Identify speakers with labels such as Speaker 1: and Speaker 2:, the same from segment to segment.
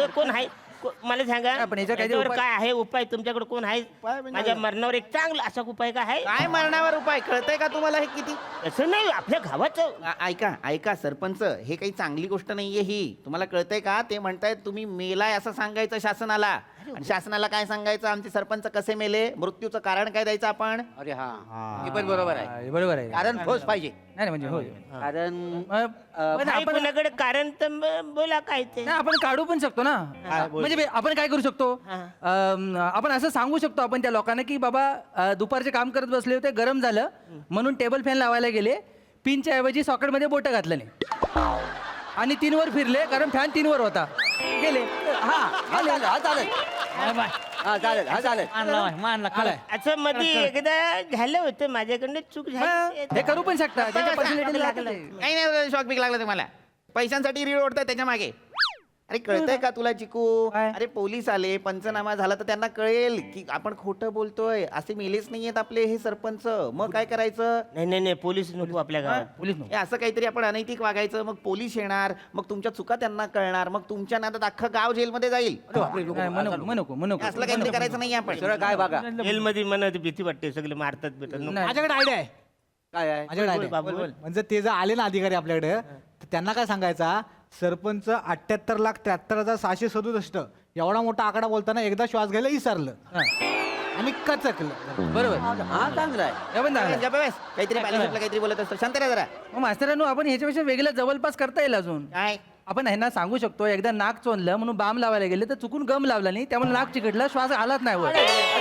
Speaker 1: याच्यावर कोण आहे मला सांगा.
Speaker 2: पण याच्यावर काहीतरी
Speaker 1: याच्यावर
Speaker 2: उपाय-
Speaker 1: काय आहे उपाय तुमच्याकडे कोण आहे? माझ्या मरणावर एक चांगला असा उपाय काय आहे?
Speaker 3: काय मरणावर उपाय कळतंय का तुम्हाला हे किती?
Speaker 1: तसं नाही आपल्या गावाचं.
Speaker 3: ऐका ऐका सरपंच, हे काही चांगली गोष्ट नाहीये ही. तुम्हाला कळतंय का? ते म्हणतायत तुम्ही मेलाय असं सांगायचं शासनाला. आणि शासनाला काय सांगायचं? आमचे सरपंच कसे मेले, मृत्यूचं कारण काय द्यायचं आपण?
Speaker 4: अरे हा हे पण बरोबर आहे.
Speaker 2: बरोबर आहे.
Speaker 4: कारण ठोस पाहिजे.
Speaker 2: नाही म्हणजे हो
Speaker 4: कारण
Speaker 2: पण
Speaker 1: नाही,
Speaker 2: आपण
Speaker 1: कोणाकडे कारण तर बोला काय ते.
Speaker 2: नाही, आपण काढू पण शकतो ना. म्हणजे आपण काय करू शकतो, आपण असं सांगू शकतो आपण त्या लोकांना की बाबा दुपारचे काम करत बसले होते, गरम झालं म्हणून टेबल फॅन लावायला गेले, पिनच्या ऐवजी सॉकेटमध्ये बोटं घातलं नाही आणि 3 वर फिरले कारण फॅन 3 वर होता, गेले.
Speaker 4: हा हा चालेल, हा चालेल, हा चालेल, हा चालेल.
Speaker 1: असं मध्ये एकदा झालं होतं माझ्याकडनं चूक झाली.
Speaker 2: हे करू पण शकता, त्याच्या पर्सनॅलिटी लागलं.
Speaker 3: काही नाही शॉक बिक लागला तुम्हाला. पैशांसाठी रीड ओढताय त्याच्या मागे. अरे कळतंय का तुला चिकू?
Speaker 2: काय?
Speaker 3: अरे पोलीस आले, पंचनामा झाला तर त्यांना कळेल की आपण खोटं बोलतोय. असे मेलेच नाहीयेत आपले हे सरपंच. मग काय करायचं?
Speaker 1: नाही पोलीस नको आपल्या गावात.
Speaker 2: पोलीस
Speaker 3: हे असं काहीतरी आपण अनैतिक वागायचं. मग पोलीस येणार, मग तुमच्या चुका त्यांना कळणार, मग तुमच्या नादात अख्खं गाव जेलमध्ये जाईल.
Speaker 2: नको
Speaker 3: हे असलं काहीतरी करायचं नाही आपण.
Speaker 4: सरळ काय बघा
Speaker 1: जेलमध्ये मनात भीती वाटते, सगळे मारतात बिरतात. नको.
Speaker 5: माझ्याकडे आयडिया आहे.
Speaker 4: काय आहे.
Speaker 5: माझ्याकडे
Speaker 1: बोल,
Speaker 5: आयडिया
Speaker 1: बाबू, बोल.
Speaker 5: म्हणजे ते जर आले ना अधिकारी आपल्याकडे, तर त्यांना काय सांगायचा, सरपंच 78,73,667 एवढा मोठा आकडा बोलताना एकदा श्वास घ्यायला विसरलं आणि कचकलं.
Speaker 2: बरोबर.
Speaker 4: हा चांगला आहे.
Speaker 2: हे पण चांगलं आहे.
Speaker 3: गप्प बस. काहीतरी balance आपलं काहीतरी बोलत असतो. शांत राहा जरा.
Speaker 2: मग मास्तरांनो, आपण ह्याच्यापेक्षा वेगळं जवळपास करता येईल अजून.
Speaker 3: काय?
Speaker 2: आपण ह्यांना सांगू शकतो, एकदा नाक चोनलं म्हणून बाम लावायला गेले तर चुकून गम लावला नाही, त्यामुळे नाक चिकटलं, श्वास आलाच नाही वर.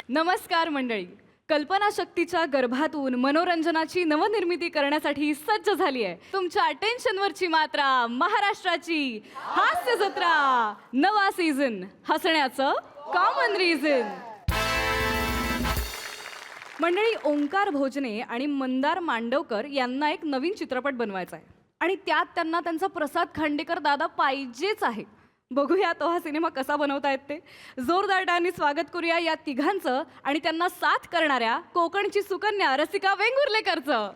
Speaker 6: नमस्कार मंडळी. कल्पनाशक्तीच्या गर्भातून मनोरंजनाची नवनिर्मिती करण्यासाठी सज्ज झाली आहे तुमच्या अटेन्शनवरची मात्रा, महाराष्ट्राची हास्य जत्रा, नवा सीझन, हसण्याचं कॉमन रिझन. मंडळी, ओंकार भोजने आणि मंदार मांडवकर यांना एक नवीन चित्रपट बनवायचा आहे आणि त्यात त्यांना त्यांचा प्रसाद खांडेकर दादा पाहिजेच आहे. बघूया तो हा सिनेमा कसा बनवतायत ते. जोरदार टाळ्यांनी स्वागत करूया या तिघांचं आणि त्यांना साथ करणाऱ्या कोकणची सुकन्या रसिका वेंगुर्लेकरचं.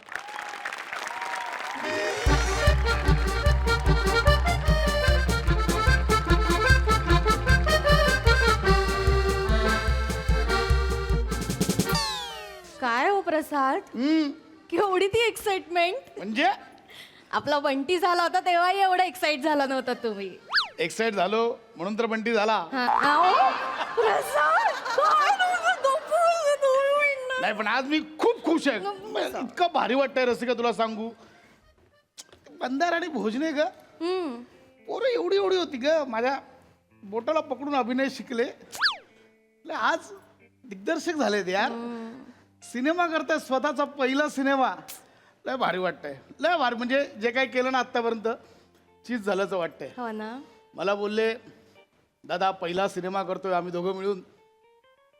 Speaker 6: काय हो प्रसाद, केवढी ती एक्साइटमेंट.
Speaker 7: म्हणजे
Speaker 6: आपला बंटी झाला होता तेव्हाही एवढा एक्साइट झाला नव्हता तुम्ही.
Speaker 7: एक्साइट झालो म्हणून तर बंटी झाला. नाही पण आज मी खूप खुश आहे. मला इतकं भारी वाटतंय रसिका, तुला सांगू. मंदार आणि भोजने ग, पोरं एवढी एवढी होती ग, माझ्या बोटाला पकडून अभिनय शिकले. आज दिग्दर्शक झालेत यार. सिनेमा करताय, स्वतःचा पहिला सिनेमा. लय भारी वाटतंय, लय भारी. म्हणजे जे काही केलं ना आतापर्यंत, चीज झाल्याचं वाटतंय.
Speaker 6: हो ना.
Speaker 7: मला बोलले, दादा पहिला सिनेमा करतोय आम्ही दोघं मिळून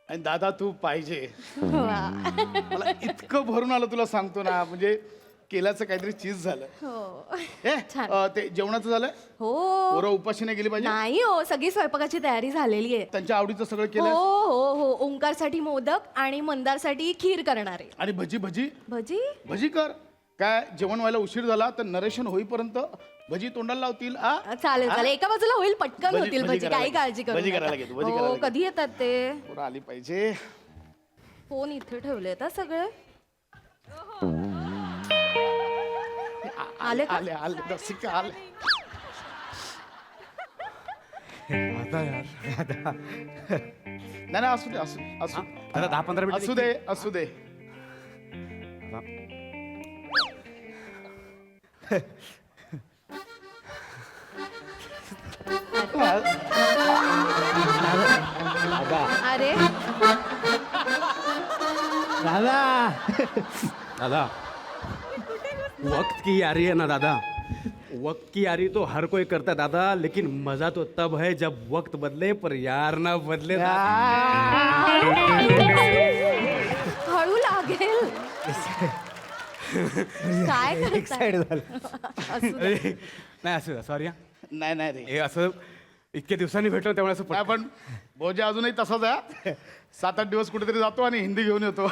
Speaker 7: आणि दादा तू पाहिजे. मला इतकं भरून आलं तुला सांगतो ना. म्हणजे केल्याचं काहीतरी चीज झालं. ते जेवणाचं झालंय.
Speaker 6: हो
Speaker 7: पोरं उपाशी नाही गेली पाहिजे.
Speaker 6: नाही हो, सगळी स्वयंपाकाची तयारी झालेली आहे.
Speaker 7: त्यांच्या आवडीचं सगळं
Speaker 6: हो
Speaker 7: केलं.
Speaker 6: हो हो, ओंकारसाठी मोदक आणि मंदारसाठी खीर करणार आहे.
Speaker 7: आणि भजी भजी
Speaker 6: भजी
Speaker 7: भजी कर. काय जेवण व्हायला उशीर झाला तर नरेशन होईपर्यंत भजी तोंडाला लावतील.
Speaker 6: चालेल चालेल, एका बाजूला होईल, पटकन
Speaker 7: भजी-
Speaker 6: होतील
Speaker 7: भजी
Speaker 6: भजी, काही
Speaker 7: करायला
Speaker 6: काळजी
Speaker 7: भजी
Speaker 6: करू
Speaker 7: करायला
Speaker 6: नका.
Speaker 7: घेतो, भजी करायला
Speaker 6: हो,
Speaker 7: घेतो.
Speaker 6: कधी येतात ते?
Speaker 7: पोरं आली पाहिजे.
Speaker 6: फोन इथे ठेवले तर सगळे आले का?
Speaker 7: आले आले रसिका आले. नाही असू दे, असू असू
Speaker 5: आता 10-15 मिनिट
Speaker 7: असू दे असू दे.
Speaker 6: अरे
Speaker 8: दादा दादा, वक्त की यारी है ना दादा, वक्त की यारी तो हर कोई करता दादा, लेकिन मजा तो तब है जब वक्त बदले पर यार ना बदले.
Speaker 6: हळू लागेल. काय करताय? असू दे.
Speaker 8: अरे नाही असं सॉरी,
Speaker 7: नाही नाही रे.
Speaker 8: हे असं इतक्या दिवसांनी भेटलो त्यामुळे असं
Speaker 7: नाही पण भोजे अजूनही तसाच आहे. 7-8 दिवस कुठेतरी जातो आणि हिंदी घेऊन येतो.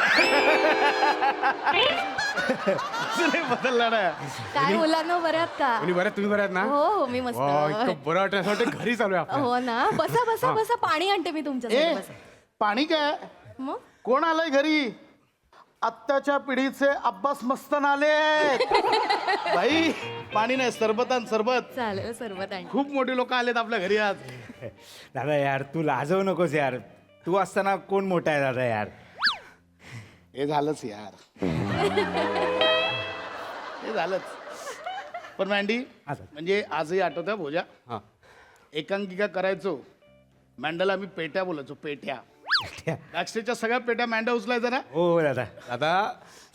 Speaker 7: असं नाही बदलला ना.
Speaker 9: काय मुलांना बरं आहात का?
Speaker 8: कोणी बरं तुम्ही बरं आहेत ना
Speaker 9: हो हो मी मस्त.
Speaker 8: वा, इतकं बरं वाटतं असं वाटतं घरी चालू आहे आपण.
Speaker 9: हो ना, बसा बसा बसा, पाणी आणते मी तुमच्यासाठी.
Speaker 7: ए
Speaker 9: बसा.
Speaker 7: पाणी काय
Speaker 9: मग
Speaker 7: कोण आलंय घरी? आत्ताच्या पिढीचे अब्बास मस्तन आले भाई. पाणी नाही, सरबत आण सरबत.
Speaker 9: चालेल, सरबत आणते.
Speaker 7: खूप मोठी लोक आलेत आपल्या घरी आज.
Speaker 5: दादा यार तू लाजवू नकोस यार, तू असताना कोण मोठा आहे दादा यार.
Speaker 7: हे झालंच यार, हे झालंच. पण मँडी म्हणजे आजही आठवत्या भोजा,
Speaker 8: हा.
Speaker 7: एकांकिका करायचो, मँडला आम्ही पेट्या बोलायचो, पेट्या. बॅकस्टेजच्या सगळ्या पेट्या मँडा उचलायचा ना.
Speaker 5: हो दादा.
Speaker 8: दादा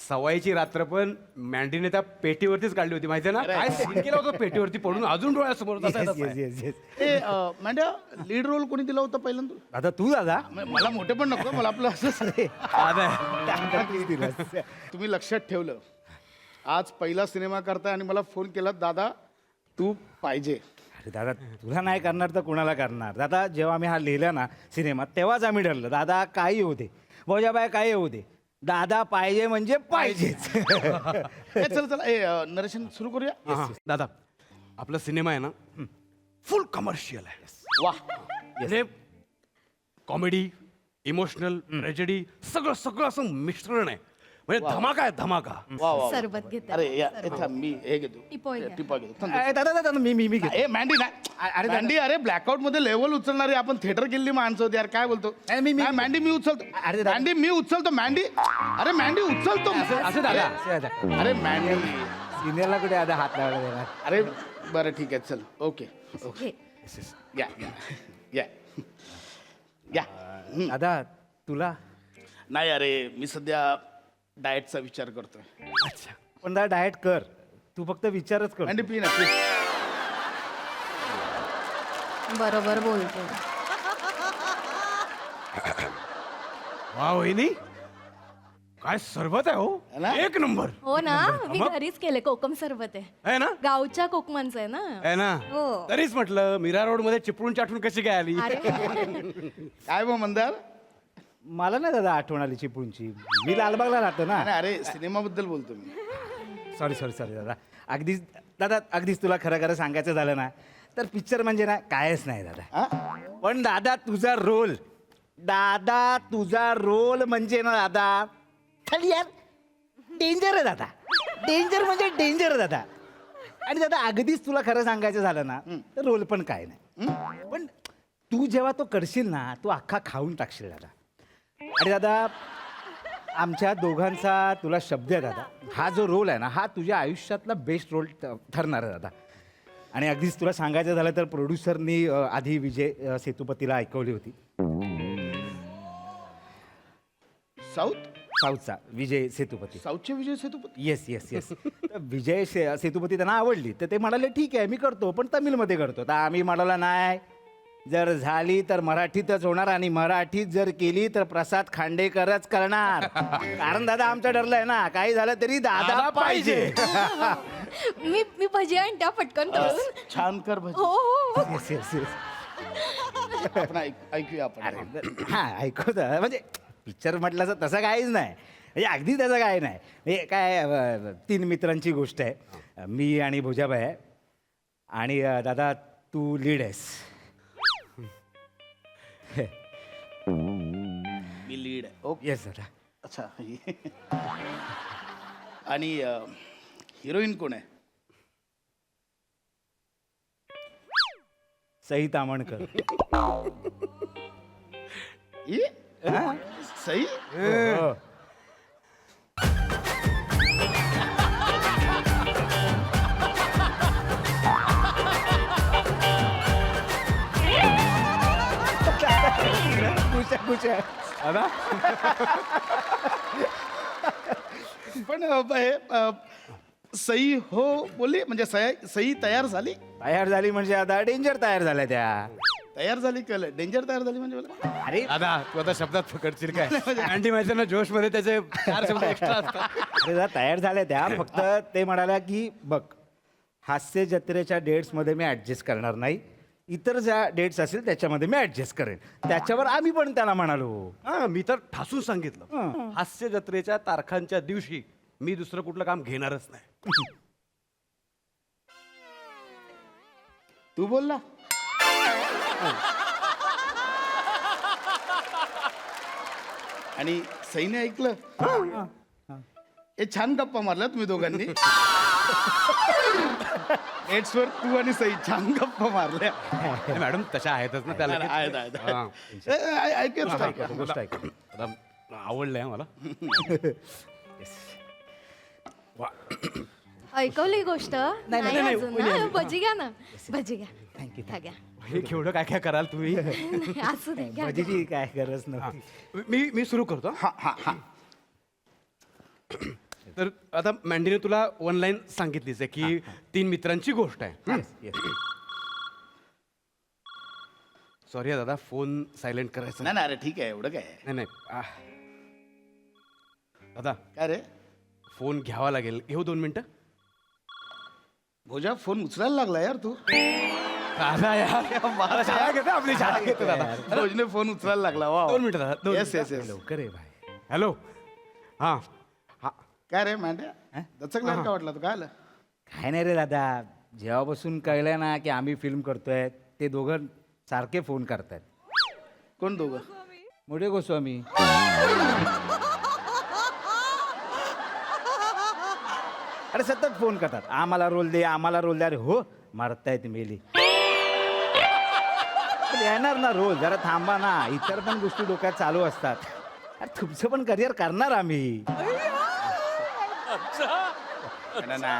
Speaker 8: सवाईची रात्र पण मँडीने त्या पेटीवरतीच काढली होती माहितीये ना. काय सीन केला होता पेटीवरती पडून अजून डोळ्यासमोर
Speaker 5: येस येस येस येस.
Speaker 7: ए मँड्या लीड रोल कोणी दिला होता पहिल्यांदा?
Speaker 5: दादा तू दादा.
Speaker 7: मला मोठे पण नको, मला आपलं असं.
Speaker 5: दादा तूच दिलास.
Speaker 7: तुम्ही लक्षात ठेवलं, आज पहिला सिनेमा करताय आणि मला फोन केला, दादा तू पाहिजे.
Speaker 5: अरे दादा तुला नाही करणार तर कुणाला करणार दादा. जेव्हा आम्ही हा लिहिला ना सिनेमा तेव्हाच आम्ही ठरलं दादा काही होऊ दे, भोजाबाई काही होऊ दे, दादा पाहिजे म्हणजे पाहिजेच.
Speaker 7: ए, चल चल नरेशन सुरू करूया.
Speaker 8: हा, दादा आपला सिनेमा आहे ना फुल कमर्शियल आहे.
Speaker 7: वा
Speaker 8: म्हणजे कॉमेडी, इमोशनल, ट्रॅजेडी सगळं सगळं असं मिश्रण आहे. म्हणजे धमाका आहे धमाका.
Speaker 7: वा वा.
Speaker 9: सरबत घेते.
Speaker 7: अरे या थांब, मी हे घेतो,
Speaker 9: टिपॉय घ्या.
Speaker 7: टिपा घेतो. थांब.
Speaker 5: दादा दादा मी घेतो.
Speaker 7: ए मँडी नाही, अरे मँडी, अरे ब्लॅकआउट मध्ये लेवल उचलणारी आपण थिएटर केलेली माणसं होती यार. काय बोलतो?
Speaker 5: मी-
Speaker 7: नाही, मँडी मी उचलतो.
Speaker 5: अरे दादा.
Speaker 7: मँडी मी उचलतो. मँडी, अरे मँडी उचलतो.
Speaker 5: असं दादा असं दादा.
Speaker 7: अरे मँडी,
Speaker 5: सिनियरला कुठे आता हात लावायला देणार.
Speaker 7: अरे बरं ठीक आहे, चल ओके
Speaker 9: घे.
Speaker 7: या या या.
Speaker 5: दादा तुला
Speaker 7: नाही अरे, मी सध्या डाएटचा विचार करतोय.
Speaker 5: अच्छा पण दादा डाएट कर, तू फक्त विचारच कर.
Speaker 7: मँडी पी ना please.
Speaker 9: बरोबर बोलतो.
Speaker 8: वा वहिनी काय सरबत आहे हो,
Speaker 7: ना?
Speaker 8: एक नंबर
Speaker 9: हो ना, मी घरीच केले. कोकम सरबत आहे,
Speaker 8: आहे ना.
Speaker 9: गावच्या कोकमांचं आहे ना.
Speaker 8: आहे ना.
Speaker 9: हो.
Speaker 8: तरीच म्हटलं मीरा रोड मध्ये चिपळून चाटून कशी काय आली.
Speaker 9: अरे
Speaker 7: काय मग मंदार?
Speaker 5: मला नाही दादा आठवण आली चिपळूणची, मी लालबागला राहतो ना.
Speaker 7: नाही, अरे सिनेमाबद्दल बोलतो मी.
Speaker 5: सॉरी दादा. अगदीच तुला खरं खरं सांगायचं झालं ना तर पिक्चर म्हणजे ना कायच नाही दादा.
Speaker 7: हा?
Speaker 5: पण दादा तुझा रोल म्हणजे ना दादा खाली यार डेंजर आहे दादा. डेंजर म्हणजे डेंजर आहे दादा. आणि दादा अगदीच तुला खरं सांगायचं झालं ना तर रोल पण काय नाही. पण तू जेव्हा तो करशील ना तू अख्खा खाऊन टाकशील दादा. आणि दादा आमच्या दोघांचा तुला शब्द आहे दादा, हा जो रोल आहे ना हा तुझ्या आयुष्यातला बेस्ट रोल ठरणार आहे दादा. आणि अगदीच तुला सांगायचं झालं तर प्रोड्युसरनी आधी विजय सेतुपतीला ऐकवली होती. साऊथचा विजय सेतुपती.
Speaker 7: साऊथचे विजय सेतुपती.
Speaker 5: येस. विजय सेतुपती त्यांना आवडली तर ते म्हणाले ठीक आहे मी करतो पण तमिळमध्ये करतो. तर आम्ही म्हणाला नाही, जर झाली तर मराठीतच होणार आणि मराठीत जर केली तर प्रसाद खांडेकरच करणार. कारण दादा आमचं ठरलंय ना काही झालं तरी दादा पाहिजे.
Speaker 9: मी भजी आणत्या पटकन तळून.
Speaker 7: छान कर भजी.
Speaker 9: हो हो.
Speaker 5: येस.
Speaker 7: आपण ऐकूया आपण.
Speaker 5: हा ऐकू दादा, म्हणजे पिक्चर म्हटलं तर तसं काहीच नाही, म्हणजे अगदी त्याचं काय नाही. हे काय 3 मित्रांची गोष्ट आहे. मी आणि भोजाबाई आहे आणि दादा तू लीड आहेस.
Speaker 7: मी लीड आहे. ओके.
Speaker 5: येस दादा.
Speaker 7: अच्छा. आणि हिरोईन कोण आहे?
Speaker 5: सई तामणकर.
Speaker 7: ही? सई?
Speaker 5: हो. कुछ
Speaker 7: पण सई हो बोलली म्हणजे सई तयार झाली.
Speaker 5: तयार झाली म्हणजे आता डेंजर तयार झाल्या त्या.
Speaker 7: तयार झाली कळलं, डेंजर तयार झाली म्हणजे मला.
Speaker 5: अरे
Speaker 8: दादा तू आता शब्दात पकडशील काय. अँटी माहिती ना जोश मध्ये त्याचे 4 शब्द एक्स्ट्रा असतात.
Speaker 5: अरे दादा तयार झाल्या त्या, फक्त ते म्हणाल्या की बघ हास्य जत्रेच्या डेट्समध्ये मी ॲडजस्ट करणार नाही, इतर ज्या डेट्स असतील त्याच्यामध्ये मी ऍडजस्ट करेन. त्याच्यावर आम्ही पण त्याला म्हणालो.
Speaker 8: हा मी तर ठासून सांगितलं
Speaker 5: हं.
Speaker 8: हास्य जत्रेच्या तारखांच्या दिवशी मी दुसरं कुठलं काम घेणारच नाही.
Speaker 7: तू बोलला आणि सईने ऐकलं. हे छान गप्पा मारल्या तुम्ही दोघांनी. डेट्सवर तू आणि सई छान गप्पा मारल्या.
Speaker 8: नाही, मॅडम तशा आहेतच ना त्याला
Speaker 7: आहेत, आहेत, आहेत.
Speaker 8: हां.
Speaker 7: ऐकत
Speaker 5: गोष्ट ऐका.
Speaker 8: आता आवडलंय मला. वा.
Speaker 9: ऐकवली गोष्ट नाही अजून ना? भजी घ्या ना, भजी घ्या.
Speaker 5: थँक्यू.
Speaker 9: हा, घ्या.
Speaker 8: हे केवढं काय काय कराल तुम्ही.
Speaker 9: असू दे घ्या.
Speaker 5: भजीची काय गरज नव्हती.
Speaker 8: मी सुरू करतो. तर आता मॅन्डीने तुला ऑनलाईन सांगितलीच आहे की 3 मित्रांची गोष्ट आहे. सॉरी दादा फोन सायलेंट करायचा
Speaker 7: नाही अरे ठीक आहे एवढं काय
Speaker 8: नाही नाही दादा
Speaker 7: काय रे
Speaker 8: फोन घ्यावा लागेल. घेऊ 2 मिनिटं.
Speaker 7: भोजा फोन उचलायला लागला यार तू.
Speaker 8: दादा यार मला शाळा घेतो आपली शाळा घेतो दादा.
Speaker 7: भोजने फोन उचलायला लागला वा
Speaker 8: 2 मिनिटं दादा 2
Speaker 7: येस येस येस.
Speaker 5: लवकर आहे भाई.
Speaker 8: हॅलो हां हां
Speaker 7: काय रे मांड्या दचकला का वाटला तू काय आलं.
Speaker 5: काय नाही रे दादा, जेव्हापासून कळलं ना की आम्ही फिल्म करतोय ते दोघं सारखे फोन करतायत.
Speaker 7: कोण दोघं.
Speaker 5: मोठे गोस्वामी. अरे सतत फोन करतात, आम्हाला रोल दे आम्हाला रोल दे. अरे हो मारतायत मेली. पण येणार ना रोल, जरा थांबा ना. इतर पण गोष्टी डोक्यात चालू असतात. अरे तुमचं पण करिअर करणार आम्ही.
Speaker 7: ना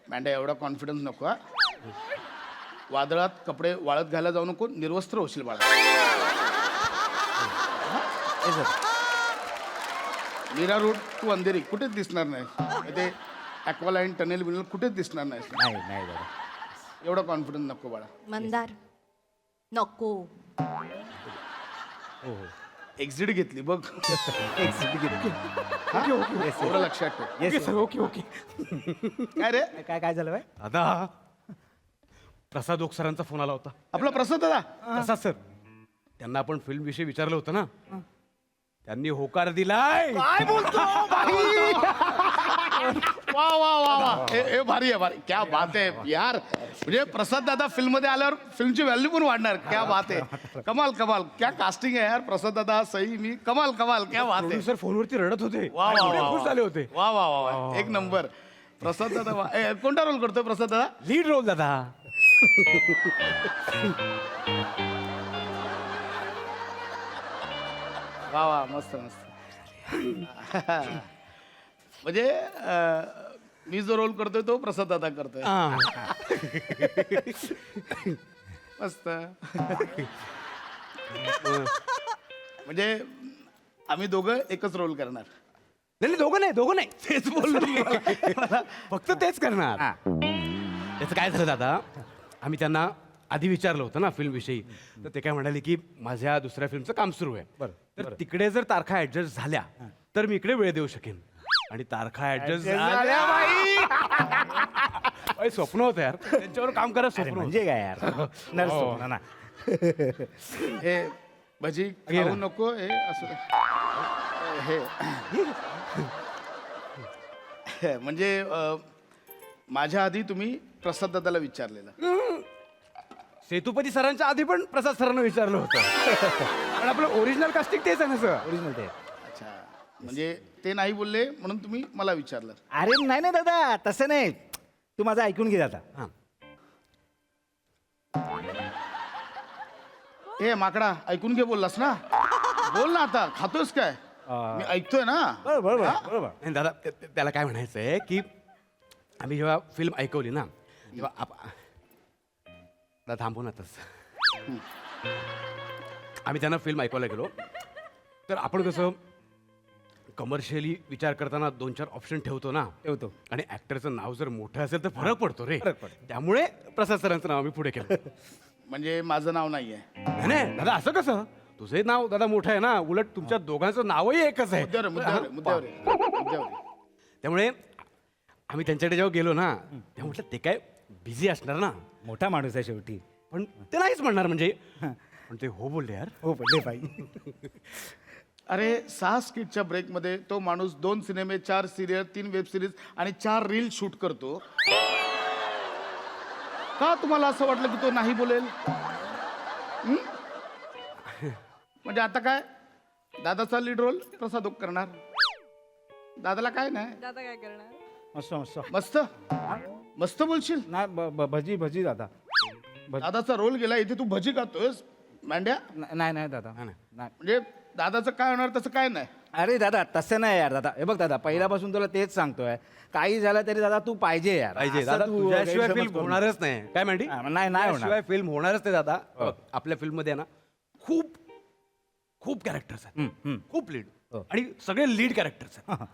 Speaker 7: मांड्या एवढा कॉन्फिडन्स नको हा. वादळात कपडे वाळत घायला जाऊ नको, निर्वस्त्र होशील बाळा. मीरा रोड तू अंधेरी कुठेच दिसणार नाही. ते ॲक्वालाईन टनेल बिनेल कुठेच दिसणार नाही.
Speaker 5: नाही नाही दादा.
Speaker 7: एवढा कॉन्फिडन्स नको बाळा.
Speaker 9: मंदार नको.
Speaker 7: एक्झिट घेतली बघ. एवढं लक्षात ठेव.
Speaker 5: Yes
Speaker 8: okay okay.
Speaker 7: काय रे
Speaker 5: काय काय झालं बाय.
Speaker 8: दादा प्रसाद ओक सरांचा फोन आला होता.
Speaker 7: आपला प्रसाद दादा.
Speaker 8: प्रसाद सर त्यांना आपण फिल्म विषयी विचारलं होतं ना, त्यांनी होकार दिलाय.
Speaker 7: काय बोलतो वा वा वा वा. हे भारी आहे भारी. क्या बात आहे यार. म्हणजे प्रसाद दादा फिल्म मध्ये आल्यावर फिल्मची व्हॅल्यू पण वाढणार. क्या बात आहे. कमाल कमाल. क्या कास्टिंग आहे यार. प्रसाद दादा सई मी कमाल कमाल. क्या बात आहे.
Speaker 8: प्रोड्युसर फोनवरती रडत होते.
Speaker 7: वा वा
Speaker 8: एवढे
Speaker 7: वा
Speaker 8: खुश झाले होते.
Speaker 7: वा वा वा वा. एक नंबर. प्रसाद दादा वा. कोणता रोल करतोय प्रसाद दादा.
Speaker 8: लीड रोल दादा.
Speaker 7: वा वा मस्त मस्त. म्हणजे मी जो रोल करतोय तो प्रसाद दादा करतोय. मस्त. म्हणजे आम्ही दोघं एकच रोल करणार.
Speaker 8: नाही दोघं नाही तेच बोललो मी. फक्त तेच करणार. त्याचं काय झालं दादा, आम्ही त्यांना आधी विचारलं होतं ना फिल्म विषयी, तर ते काय म्हणाले की माझ्या दुसऱ्या फिल्मचं काम सुरू आहे. तर तिकडे जर तारखा ऍडजस्ट झाल्या तर मी इकडे वेळ देऊ शकेन. आणि तारखा ऍडजस्ट झाल्या बाई. स्वप्न होतं यार, त्यांच्यावर काम करायचं स्वप्न होतं.
Speaker 5: म्हणजे काय यार. नर्स ना.
Speaker 7: हे भजी खाऊ नको. हे असं हे म्हणजे माझ्या आधी तुम्ही प्रसाद दादाला विचारलेलं.
Speaker 8: सेतुपती सरांच्या आधी पण प्रसाद सरांना विचारलं होतं. पण आपलं ओरिजिनल कास्टिंग तेच आहे ना सर.
Speaker 5: ओरिजिनल ते.
Speaker 7: अच्छा म्हणजे ते नाही बोलले म्हणून तुम्ही मला विचारलं.
Speaker 5: अरे नाही नाही दादा तसं नाही. तू माझं ऐकून घे दादा.
Speaker 8: हां.
Speaker 7: ए माकडा ऐकून घे बोललास ना. बोल ना आता. खातोस काय. मी ऐकतोय ना.
Speaker 5: बरोबर बरोबर.
Speaker 8: नाही दादा त्याला काय म्हणायचं आहे की आम्ही जेव्हा फिल्म ऐकवली ना तेव्हा दादा थांबू ना तसं. आम्ही त्यांना फिल्म ऐकवायला गेलो तर आपण कसं कमर्शियली विचार करताना 2-4 ऑप्शन ठेवतो ना.
Speaker 5: ठेवतो.
Speaker 8: आणि ऍक्टरचं नाव जर मोठं असेल तर फरक पडतो रे. त्यामुळे प्रसाद सरांचं नाव आम्ही पुढे केलं.
Speaker 7: म्हणजे माझं नाव नाहीये.
Speaker 8: नाही दादा असं कसं, तुझे नाव दादा मोठं आहे ना. उलट तुमच्या दोघांचं नावही एकच आहे.
Speaker 7: मुद्द्यावर.
Speaker 8: त्यामुळे आम्ही त्यांच्याकडे जेव्हा गेलो ना तेव्हा म्हटलं ते काय बिझी असणार ना,
Speaker 5: मोठा माणूस आहे शेवटी.
Speaker 8: पण ते नाहीच म्हणणार म्हणजे. पण ते हो बोलले यार.
Speaker 5: हो पडले पाहिजे.
Speaker 7: अरे 6 स्किटच्या ब्रेकमध्ये तो माणूस 2 सिनेमे, 4 सिरियल, 3 वेब सिरीज आणि 4 रील शूट करतो. का तुम्हाला असं वाटलं की तो नाही बोलेल? हं? म्हणजे आता काय दादाचा लीड रोल प्रसाद ओक करणार. दादाला काय नाही.
Speaker 6: दादा काय करणार?
Speaker 5: मस्त मस्त.
Speaker 7: मस्त मस्त बोलशील.
Speaker 5: नाही भजी भजी दादा.
Speaker 7: दादाचा रोल गेला इथे तू भजी खातोयस मांड्या.
Speaker 5: नाही नाही दादा.
Speaker 8: नाही.
Speaker 5: नाही.
Speaker 7: म्हणजे दादाचं काय होणार तसं काय नाही.
Speaker 5: अरे दादा तसं नाही यार दादा. हे बघ दादा पहिल्यापासून तुला तेच सांगतोय, काही झालं तरी दादा तू पाहिजे यार.
Speaker 8: पाहिजे
Speaker 5: असं
Speaker 8: दादा,
Speaker 5: तू
Speaker 8: तुझ्याशिवाय
Speaker 5: गैरसमज
Speaker 8: फिल्म
Speaker 5: करू
Speaker 8: होणारच नाही. काय म्हणते?
Speaker 5: नाही नाही होणार.
Speaker 8: शिवाय फिल्म होणारच नाही दादा. आपल्या फिल्म मध्ये ना खूप खूप कॅरेक्टर्स आहेत, खूप लीड आणि सगळे लीड कॅरेक्टर्स आहेत.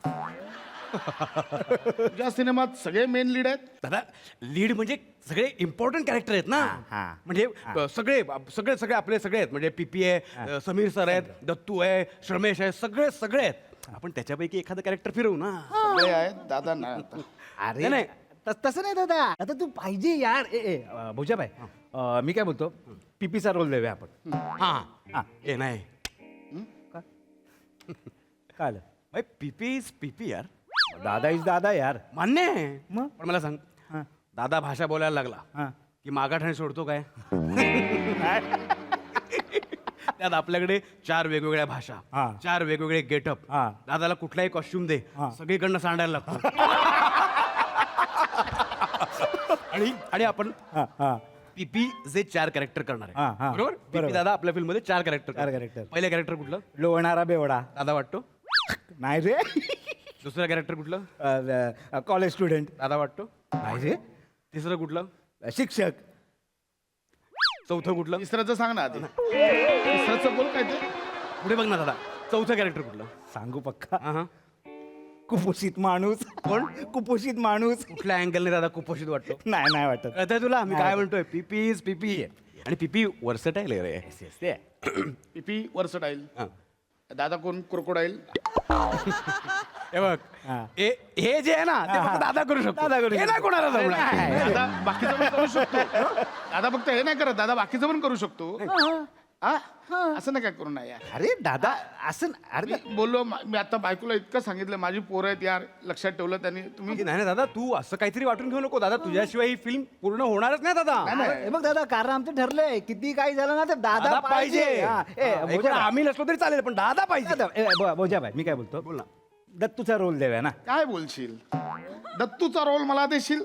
Speaker 7: तुझ्या सिनेमात सगळे मेन लीड आहेत.
Speaker 8: दादा लीड म्हणजे सगळे इम्पॉर्टंट कॅरेक्टर आहेत ना.
Speaker 5: हा.
Speaker 8: म्हणजे सगळे सगळे सगळे आपले सगळे आहेत. म्हणजे पीपी आहे, समीर सर आहेत, दत्तू आहे, श्रमेश आहे, सगळे सगळे आहेत. आपण त्याच्यापैकी एखादं कॅरेक्टर फिरवू ना.
Speaker 7: सगळे आहेत दादा नाही आता.
Speaker 5: अरे
Speaker 8: नाही.
Speaker 5: तसं नाही दादा. आता तू पाहिजे यार. भोजाबाई मी काय बोलतो, पीपीचा रोल देऊया आपण.
Speaker 8: हा ए नाही
Speaker 5: काय आलं?
Speaker 8: भाई पीपी इज पीपी यार.
Speaker 5: दादा इज दादा यार.
Speaker 8: मान्य आहे.
Speaker 5: मग?
Speaker 8: पण मला सांग,
Speaker 5: हा.
Speaker 8: दादा भाषा बोलायला लागला
Speaker 5: हा.
Speaker 8: की मागाठाणे सोडतो काय? त्यात आपल्याकडे 4 वेगवेगळ्या भाषा,
Speaker 5: हा.
Speaker 8: 4 वेगवेगळे गेटअप.
Speaker 5: हा.
Speaker 8: दादाला कुठलाही कॉस्ट्युम दे,
Speaker 5: हा.
Speaker 8: सगळीकडनं सांडायला लागतो. आणि आपण
Speaker 5: हा हा
Speaker 8: पीपी जे 4 कॅरेक्टर करणार
Speaker 5: हा,
Speaker 8: आहे
Speaker 5: हा.
Speaker 8: बरोबर. पीपी
Speaker 5: बरोबर.
Speaker 8: दादा आपल्या फिल्म मध्ये 4
Speaker 5: चार
Speaker 8: कॅरेक्टर.
Speaker 5: character.
Speaker 8: पहिलं कॅरेक्टर कुठलं
Speaker 5: लोणारा बेवडा.
Speaker 8: दादा वाटतो?
Speaker 5: नाही रे.
Speaker 8: दुसरं कॅरेक्टर कुठलं
Speaker 5: कॉलेज स्टुडंट.
Speaker 8: दादा वाटतो?
Speaker 5: नाही रे.
Speaker 8: तिसरं कुठलं?
Speaker 5: शिक्षक.
Speaker 8: चौथं कुठलं?
Speaker 7: तिसऱ्याचं सांग ना आधी. तिसऱ्याचं बोल काय ते.
Speaker 8: पुढे बघ ना दादा, चौथं कॅरेक्टर कुठलं?
Speaker 5: सांगू पक्का.
Speaker 8: हा.
Speaker 5: कुपोषित माणूस. कोण? कुपोषित माणूस.
Speaker 8: कुठल्या अँगलने दादा कुपोषित वाटतो?
Speaker 5: नाही नाही वाटत.
Speaker 8: कळतंय तुला मी काय म्हणतोय? पीपी इज पीपी. आणि पीपी वर्सटाईल आहे रे.
Speaker 5: ते
Speaker 7: पीपी वर्सटाईल.
Speaker 8: हा.
Speaker 7: दादा कोण? क्रोकोडाईल.
Speaker 8: हे बघ,
Speaker 5: हा.
Speaker 8: हे जे आहे ना ते फक्त दादा करू शकतो.
Speaker 5: दादा करू
Speaker 8: हे
Speaker 5: शकतो.
Speaker 8: नाही कोणाला जमणार.
Speaker 7: नाही, दादा बाकीचं पण करू शकतो. दादा फक्त हे नाही करत, दादा बाकीचं पण करू शकतो. हा? असं नाही काय करू नये यार.
Speaker 5: अरे दादा असं अरे
Speaker 7: मी बोललो मी आता बायकोला इतकं सांगितलं, माझी पोरं आहेत यार, लक्षात ठेवलं त्यांनी. तुम्ही
Speaker 8: नाही नाही दादा, तू असं काहीतरी वाटून घेऊ नको दादा. तुझ्याशिवाय ही फिल्म पूर्ण होणारच नाही दादा.
Speaker 5: हे बघ दादा कारण आमचं ठरलंय किती काही झालं ना तर दादा
Speaker 8: दादा पाहिजे.
Speaker 5: हा.
Speaker 8: एक वेळ आम्ही नसलो तरी चालेल पण दादा पाहिजे.
Speaker 5: बोजाबाई मी काय बोलतो,
Speaker 8: बोल ना.
Speaker 5: दत्तूचा रोल देऊया ना.
Speaker 7: काय बोलशील? दत्तूचा रोल मला देशील?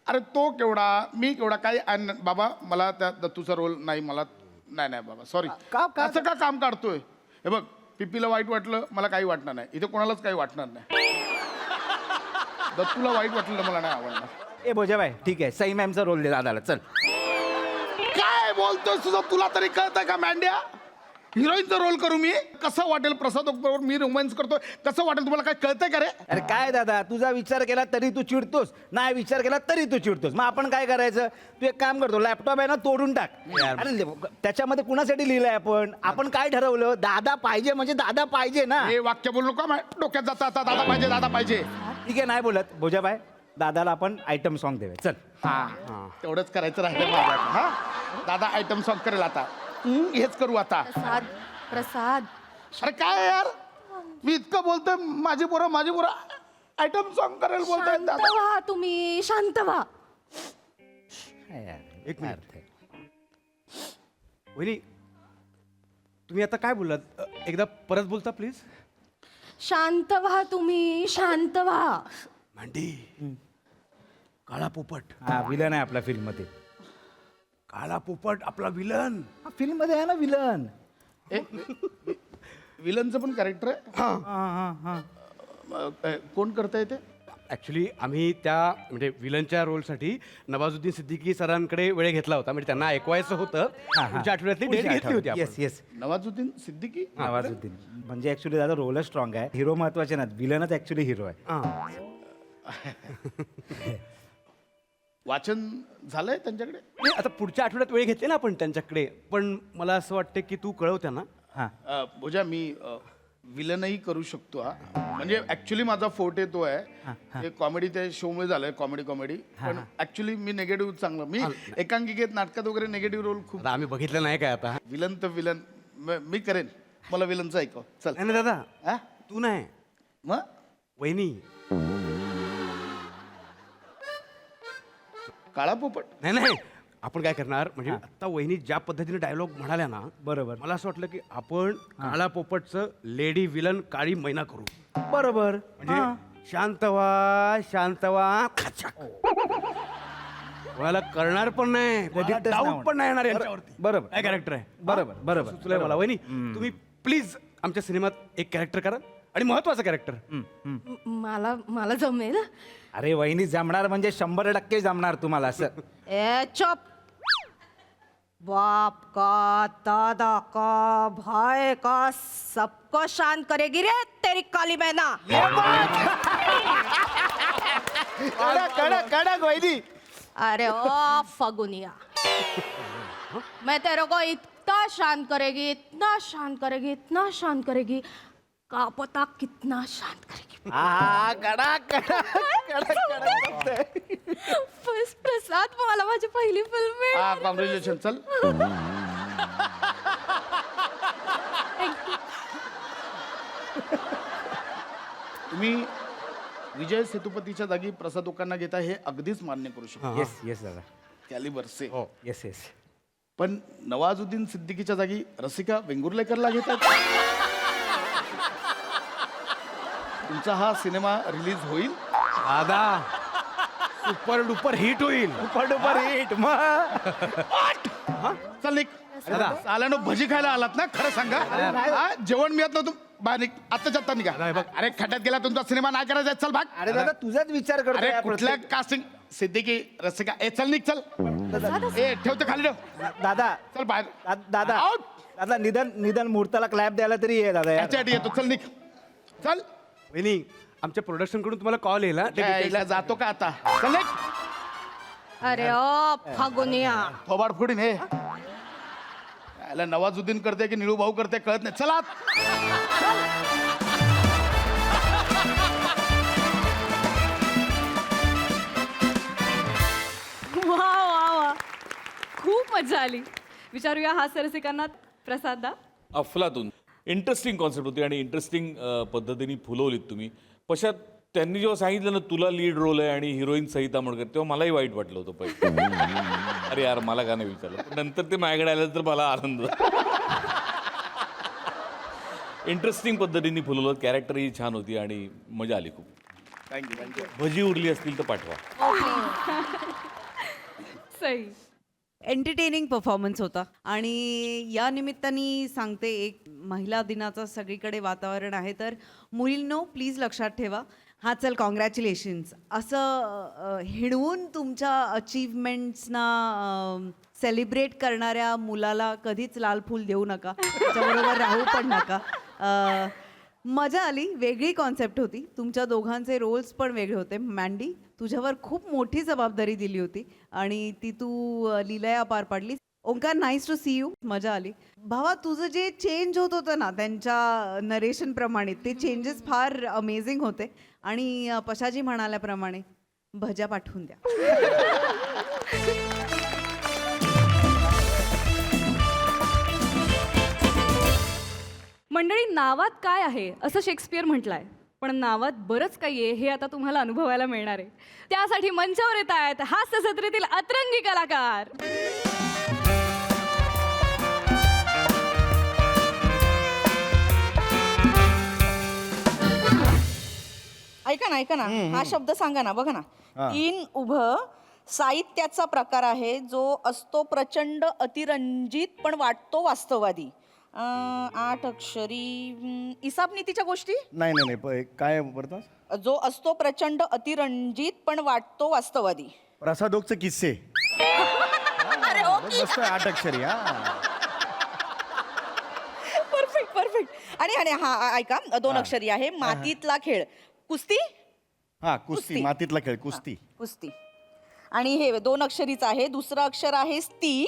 Speaker 7: अरे तो केवढा, मी केवढा, काही बाबा मला त्या दत्तूचा रोल नाही. मला नाही बाबा सॉरी.
Speaker 5: का?
Speaker 7: असं का काम काढतोय? हे बघ, पिपीला वाईट वाटलं, मला काही वाटणार नाही. इथे कोणालाच काही वाटणार नाही. दत्तूला वाईट वाटलं मला नाही आवडणार.
Speaker 5: ए बोजाबाई ठीक आहे, सई मॅमचा रोल दे दादाला. चल.
Speaker 7: काय बोलतोय तुझं? तुला तरी कळतंय का मेंढ्या? हिरोईनचा रोल करू मी? कसं वाटेल? प्रसाद बरोबर मी रोमॅन्स करतोय, कसं वाटेल? तुम्हाला काय कळतंय का रे?
Speaker 5: अरे काय दादा, तुझा विचार केला तरी तू चिडतोस, नाही विचार केला तरी तू चिडतोस. मग आपण काय करायचं? तू एक काम करतो, लॅपटॉप आहे ना तोडून टाक. अरे त्याच्यामध्ये कुणासाठी लिहिलंय आपण काय ठरवलं? दादा पाहिजे म्हणजे दादा पाहिजे ना.
Speaker 7: हे वाक्य बोलू नका, डोक्यात जाता आता दादा पाहिजे, दादा पाहिजे.
Speaker 5: ठीक आहे नाही बोलत भोजाबाई, दादाला आपण आयटम सॉन्ग देऊया. चल.
Speaker 7: हा तेवढंच करायचं राहिलं माझं. हा दादा आयटम सॉन्ग करेल आता. हेच करू आता.
Speaker 9: प्रसाद
Speaker 7: अरे काय यार, मी इतकं बोलतोय, माझी पोरं आयटम सॉन्ग करेल बोलतोय
Speaker 9: शांत
Speaker 7: दादा.
Speaker 9: व्हा तुम्ही, शांत व्हा.
Speaker 8: एक मिनिट वहिनी, तुम्ही आता काय बोललात? एकदा परत बोलता प्लीज.
Speaker 9: शांत व्हा तुम्ही, शांत व्हा.
Speaker 8: मांडी, काळा पोपट.
Speaker 5: हा विलन आहे आपल्या फिल्म मध्ये.
Speaker 8: काळा पोपट आपला विलन.
Speaker 5: फिल्म मध्ये आहे ना विलन.
Speaker 7: विलनचं पण कॅरेक्टर आहे. कोण करताय ते?
Speaker 8: ऍक्च्युली आम्ही त्या म्हणजे विलनच्या रोलसाठी नवाजुद्दीन सिद्दीकी सरांकडे वेळ घेतला होता. म्हणजे त्यांना ऐकवायचं होतं. पुढच्या आठवड्यातली डेट घेतली होती आपण.
Speaker 5: Yes yes.
Speaker 7: नवाजुद्दीन सिद्दीकी.
Speaker 5: नवाजुद्दीन म्हणजे ऍक्च्युली दादा रोलच स्ट्रॉंग आहे. हिरो महत्वाचे ना, विलनच ऍक्च्युली हिरो आहे.
Speaker 8: हा.
Speaker 7: वाचन झालंय त्यांच्याकडे?
Speaker 8: नाही, आता पुढच्या आठवड्यात वेळ घेतली ना आपण त्यांच्याकडे. पण मला असं वाटतं की तू कळव त्यांना.
Speaker 5: हा
Speaker 7: भुजा मी विलनही करू शकतो हा म्हणजे ऍक्च्युली माझा फोर्ट तो आहे कॉमेडी त्या शो मध्ये झालंय कॉमेडी पण ऍक्च्युली मी निगेटिव्ह चांगलं मी एकांकिकेत नाटकात वगैरे निगेटिव्ह रोल खूप
Speaker 8: आता आम्ही बघितलं नाही काय आता
Speaker 7: विलन तर विलन मी करेन मला विलनचं ऐकव चल
Speaker 8: नाही नाही दादा
Speaker 7: हा
Speaker 8: तू नाही
Speaker 7: मग
Speaker 8: वहिनी
Speaker 7: काळा पोपट
Speaker 8: नाही नाही आपण काय करणार म्हणजे आता वहिनी ज्या पद्धतीने डायलॉग म्हणाल्या ना
Speaker 5: बरोबर.
Speaker 8: मला असं वाटलं की आपण काळा पोपटचं लेडी विलन काळी मैना करू
Speaker 5: बरोबर
Speaker 8: म्हणजे शांत व्हा खचाक. कोणाला करणार पण नाही
Speaker 5: वाटच नाही
Speaker 8: डाऊट पण नाही येणार यांच्यावरती
Speaker 5: बरोबर.
Speaker 8: काय कॅरेक्टर आहे
Speaker 5: बरोबर, बरोबर.
Speaker 8: सुचलंय मला वहिनी तुम्ही प्लीज आमच्या सिनेमात एक कॅरेक्टर करा आणि महत्वाचं कॅरेक्टर
Speaker 9: मला जमेल.
Speaker 5: अरे वहिनी जमणार म्हणजे 100% जमणार तुम्हाला असं
Speaker 9: ए चुप. बाप का दादा का भाई का सबको शांत करेगी रे तेरी काली बहना.
Speaker 5: कडक वहिनी
Speaker 9: अरे ओ फगुनिया, मैं तेरे को इतना शांत करेगी, इतना शांत करेगी, इतना शांत करेगी, का पता कितना शांत करेगी. फर्स्ट प्रसाद मला माझी पहिली फिल्म आहे.
Speaker 7: हा कॉंग्रॅच्युलेशन चल तुम्ही विजय सेतुपतीच्या जागी प्रसाद ओकांना घेता हे अगदीच मान्य करू शकतो
Speaker 5: येस दादा
Speaker 7: कॅलिबर से
Speaker 5: येस
Speaker 7: पण नवाजुद्दीन सिद्दीकीच्या जागी रसिका वेंगुर्लेकरला घेतात तुमचा हा सिनेमा रिलीज होईल
Speaker 8: दादा सुपर डुपर हिट होईल
Speaker 5: हिट मग
Speaker 7: चल निक आल्यानो भजी खायला आलात ना खरं सांगा हा, जेवण मिळत नव्हतं बाहेर निघ आत्ताच्या आत्ता निघा अरे खड्ड्यात गेला तुमचा सिनेमा नाही करायचा चल भाग
Speaker 5: अरे दादा तुझाच विचार करतो
Speaker 7: अरे
Speaker 5: या
Speaker 7: कुठल्या
Speaker 5: प्रत्येक-
Speaker 7: कास्टिंग सिद्दीकी रसिका ए चल निघ चल ए ठेवते खाली ठेव
Speaker 5: दादा
Speaker 7: चल बाहेर
Speaker 5: दादा
Speaker 7: Out.
Speaker 5: दादा निदान मुहूर्ताला क्लॅप द्यायला तरी ये दादा यार.
Speaker 7: याच्यासाठी येतो चल निघ चल
Speaker 8: वहिनी आमच्या प्रोडक्शन कडून तुम्हाला कॉल येईल हा? ते details-
Speaker 7: यायला जातो का आता चल निघ
Speaker 9: अरे ओ फगुनिया.
Speaker 7: थोबाड फोडीन हे याला नवाजुद्दीन करते की निळू भाऊ करते कळत नाही चला
Speaker 6: वा वा वा खूप मजा आली. विचारूया हास्य रसिकांना प्रसाददा.
Speaker 10: अफलातून इंटरेस्टिंग कॉन्सेप्ट होती आणि इंटरेस्टिंग पद्धतीने फुलवलीत तुम्ही पश्चात त्यांनी जेव्हा सांगितलं ना तुला लीड रोल आहे आणि हिरोईन सहिता म्हणकर तेव्हा मलाही वाईट वाटलं होतं पहिले अरे यार मला का नाही विचारलं पण नंतर ते माझ्याकडे आलं तर मला आनंद इंटरेस्टिंग पद्धतीने फुलवलं कॅरेक्टरही छान होती आणि मजा आली खूप
Speaker 7: थँक्यू
Speaker 10: भजी उरली असतील तर पाठवा
Speaker 6: सई.
Speaker 11: एंटरटेनिंग परफॉर्मन्स होता आणि या निमित्ताने सांगते एक महिला दिनाचं सगळीकडे वातावरण आहे तर मुलींनो प्लीज लक्षात ठेवा हा चल कॉंग्रॅच्युलेशन्स असं हिणवून तुमच्या अचीवमेंट्सना सेलिब्रेट करणाऱ्या मुलाला कधीच लाल फूल देऊ नका त्याच्याबरोबर राहू पण नका. मजा आली. वेगळी कॉन्सेप्ट होती. तुमच्या दोघांचे रोल्स पण वेगळे होते. मँडी तुझ्यावर खूप मोठी जबाबदारी दिली होती आणि ती तू लीलया पार पाडली. Omkar nice to see you. मजा आली. भावा तुझं जे चेंज होत होतं ना त्यांच्या नरेशन प्रमाणे ते चेंजेस फार अमेझिंग होते आणि पशाजी म्हणाल्याप्रमाणे भज्या पाठवून द्या.
Speaker 6: मंडळी नावात काय आहे असं शेक्सपियर म्हटलंय पण नावात बरंच काही आहे हे आता तुम्हाला अनुभवायला मिळणार आहे. त्यासाठी मंचावर येत आहेत हास्य जत्रेतील अतरंगी कलाकार.
Speaker 12: ऐका ना हा शब्द सांगा ना बघा ना. तीन उभं साहित्याचा प्रकार आहे जो असतो प्रचंड अतिरंजित पण वाटतो वास्तववादी. 8 अक्षरी हिसाब नीतीच्या गोष्टी
Speaker 5: नाही काय बोलतात
Speaker 12: जो असतो प्रचंड अतिरंजित पण वाटतो वास्तववादी.
Speaker 5: प्रसादोगचे किस्से
Speaker 12: अरे ओके.
Speaker 5: मस्त 8 अक्षरी
Speaker 12: परफेक्ट आणि हा ऐका 2 अक्षरी आहे मातीतला खेळ कुस्ती.
Speaker 5: कुस्ती मातीतला खेळ कुस्ती.
Speaker 12: आणि हे 2 अक्षरीचं आहे. दुसरं अक्षर आहे स्ती.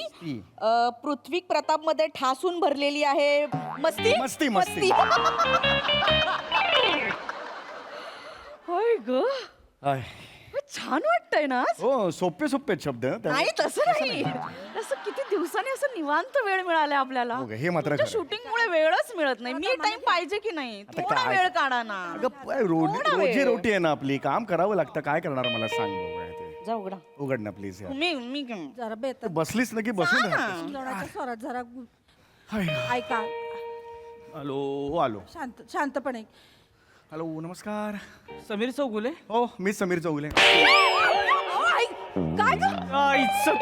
Speaker 12: पृथ्वी प्रताप मध्ये ठासून भरलेली आहे. मस्ती
Speaker 4: मस्ती, मस्ती.
Speaker 12: होय ग,
Speaker 4: आय.
Speaker 12: छान वाटतंय ना.
Speaker 4: हो सोपे सोपे शब्द
Speaker 12: नाही तसं नाही, असं किती दिवसांनी असं निवांत वेळ मिळालाय आपल्याला.
Speaker 4: हो का, हे मात्र खरं.
Speaker 12: शूटिंग मुळे वेळच मिळत नाही. मी टाइम पाहिजे की नाही, थोडा
Speaker 4: काय?
Speaker 12: वेळ काढा ना. थोडा वेळ.
Speaker 4: रोजी रोटी आहे ना आपली, काम करावं लागतं. काय करणार मला सांग बघूया ते.
Speaker 12: जा उघडा.
Speaker 4: उघड ना प्लीज यार.
Speaker 12: मी
Speaker 13: जरा बेत
Speaker 4: बसलीस ना की बसून राहतेस.
Speaker 13: समजावण्याच्या स्वरात जरा
Speaker 4: हाय.
Speaker 13: ऐका,
Speaker 4: हॅलो आलो.
Speaker 13: शांतपणे.
Speaker 4: हॅलो नमस्कार.
Speaker 2: समीर चौगुले
Speaker 4: हो मी समीर चौगुले.
Speaker 12: काय ग?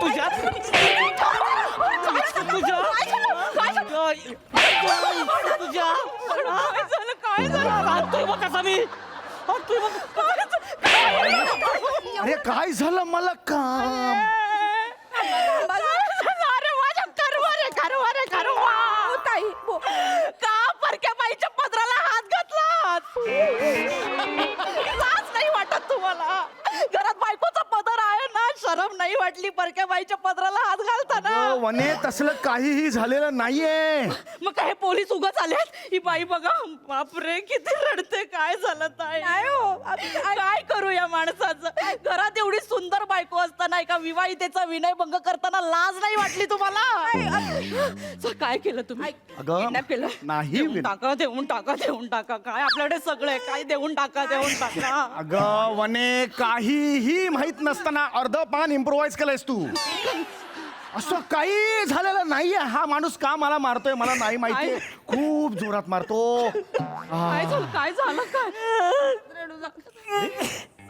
Speaker 2: तुझ्या
Speaker 12: काय झालं?
Speaker 2: कसा मी
Speaker 4: अरे काय झालं मला काम.
Speaker 12: का परक्या बाईच्या पदराला हात घातला? लाज नाही वाटत तुम्हाला? घरात बायकोचा पदर आहे ना, शरम नाही वाटली परक्या बाईच्या पदराला हात घालताना?
Speaker 4: वने तसलं काहीही झालेलं नाहीये.
Speaker 12: मग काय पोलीस उगाच आलेत? ही बाई बघा, बापरे किती रडते. काय झालं ताई? काय करू या माणसाचं? घरात एवढी सुंदर बायको असताना एका विवाहितेचा विनयभंग करताना लाज नाही वाटली तुम्हाला? काय केलं तुम्ही?
Speaker 4: अगं,
Speaker 12: Kidnap केलं?
Speaker 4: नाही.
Speaker 12: देऊन टाका, देऊन टाका, देऊन टाका. काय आपल्याकडे सगळं आहे. काय देऊन टाका, देऊन टाका.
Speaker 4: अगं वने काहीही माहित नसताना अर्ध पान इम्प्रोवाइज केलंयस तू. असं काही झालेलं नाहीये. हा माणूस का मला मारतोय मला नाही माहितीये. खूप जोरात मारतो.
Speaker 12: काय झालं? काय झालं? काय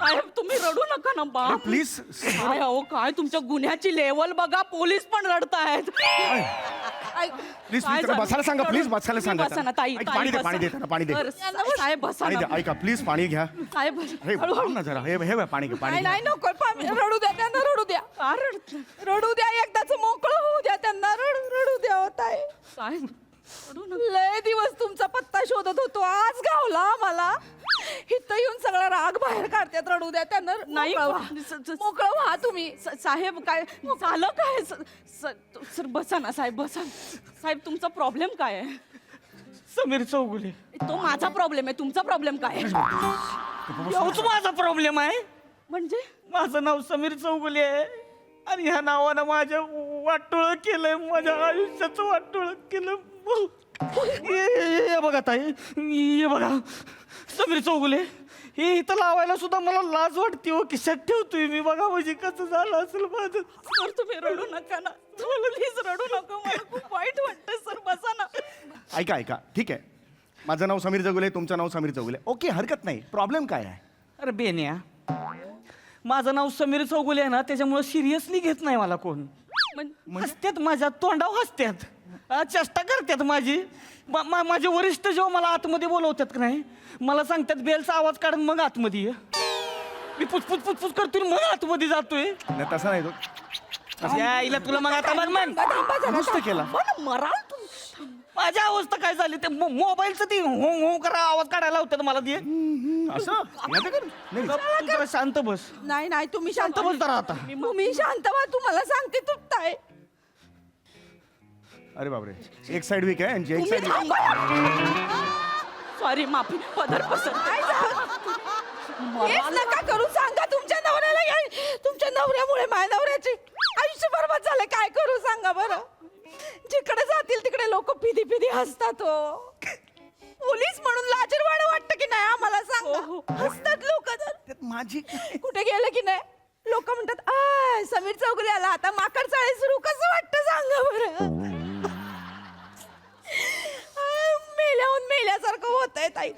Speaker 12: साहेब तुम्ही रडू नका ना बा.
Speaker 4: प्लीज
Speaker 12: काय अहो, काय तुमच्या गुन्ह्याची लेवल बघा. पोलीस पण रडतायत.
Speaker 4: प्लीज बसायला सांगा. प्लीज बसायला सांगा.
Speaker 12: बसा ना ताई.
Speaker 4: ऐक, पाणी दे पाणी दे त्यांना, पाणी दे.
Speaker 12: साहेब बसा
Speaker 4: पाणी
Speaker 12: ना.
Speaker 4: दे. ऐका प्लीज पाणी घ्या.
Speaker 12: साहेब
Speaker 4: हे थांब ना जरा. हे हे पाणी घे पाणी घे.
Speaker 13: नाही नको, रडू द्या त्यांना, रडू द्या.
Speaker 12: का रडत?
Speaker 13: रडू द्या, एकदाच मोकळं होऊ द्या त्यांना. रडू द्या होताय.
Speaker 12: साहेब
Speaker 13: लय दिवस तुमचा पत्ता शोधत होतो, आज गावला मला. इथं येऊन सगळा राग बाहेर काढतात. रडू द्या त्यांना.
Speaker 12: नाही
Speaker 13: मोकळं व्हा तुम्ही.
Speaker 12: साहेब काय झालं? काय सर बसा ना साहेब, बसा. साहेब तुमचा प्रॉब्लेम काय आहे?
Speaker 2: समीर चौगुले
Speaker 12: तो माझा प्रॉब्लेम आहे. तुमचा प्रॉब्लेम काय आहे?
Speaker 2: एवढंच माझा प्रॉब्लेम आहे.
Speaker 12: म्हणजे
Speaker 2: माझं नाव समीर चौगुले आहे आणि ह्या नावानं माझ्या वाटोळं केलंय. माझ्या आयुष्याचं वाटोळं केलं. हे बघा ताई, हे बघा समीर चौगुले. हे इथं लावायला सुद्धा मला लाज वाटते. हो खिशात ठेवतोय मी. बघा म्हणजे कसं झालं असेल माझं.
Speaker 12: सर तुम्ही रडू नका ना, प्लीज रडू नका. मला खूप वाईट वाटतं सर. बसा ना.
Speaker 4: ऐका ऐका ठीक आहे. माझं नाव समीर चौगुले, तुमचं नाव समीर चौगुले. ओके हरकत नाही. प्रॉब्लेम काय आहे?
Speaker 2: अरे बेन्या, माझं नाव समीर चौगुले आहे ना, त्याच्यामुळे सिरियसली घेत नाही मला कोण. हसत्यात माझ्या तोंडावर हसत्यात. चेष्टा करतात माझी. माझे वरिष्ठ जेव्हा मला आतमध्ये बोलवतात का नाही, मला सांगतात बेलचा आवाज काढून मग आतमध्ये ये. मी पुचपुच पुचपुच करतोय मग आतमध्ये जातोय.
Speaker 4: नाही तसं नाही तो.
Speaker 2: यायला तुला मग आता मन
Speaker 4: नुसतं केला.
Speaker 12: मराल तू.
Speaker 2: माझी अवस्था काय झाली ते मोबाईलचं ते हो हो करा आवाज काढायला होतात मला ते.
Speaker 4: असं याचं कर. नाही,
Speaker 2: तू जरा शांत बस.
Speaker 13: नाही नाही तुम्ही
Speaker 2: शांत बस जरा आता.
Speaker 13: तुम्ही शांत व्हा. तुम्हाला सांगते तुटताय.
Speaker 4: अरे बापरे, एक साइड वीक आहे आणि एक साइड
Speaker 12: सॉरी, माफी. पदर पसर.
Speaker 13: हेच नका करू. सांगा तुमच्या नवऱ्याला. तुमच्या नवऱ्यामुळे माझ्या नवऱ्याचे आयुष्य बरबाद झालं. काय करू सांगा बरं. जिकडे जातील तिकडे लोक पिधी पिधी हसतात. हो पोलीस म्हणून लाजरवाणं वाटतं की नाही आम्हाला सांगा. हसतात लोक. तर
Speaker 4: माझी
Speaker 13: कुठे गेलं की नाही लोक म्हणतात आय समीर चौगुले आला, आता माकड चाळे सुरू. कसं वाटतं सांगा बरं. मेल्याहून मेल्यासारखं होतंय ताई.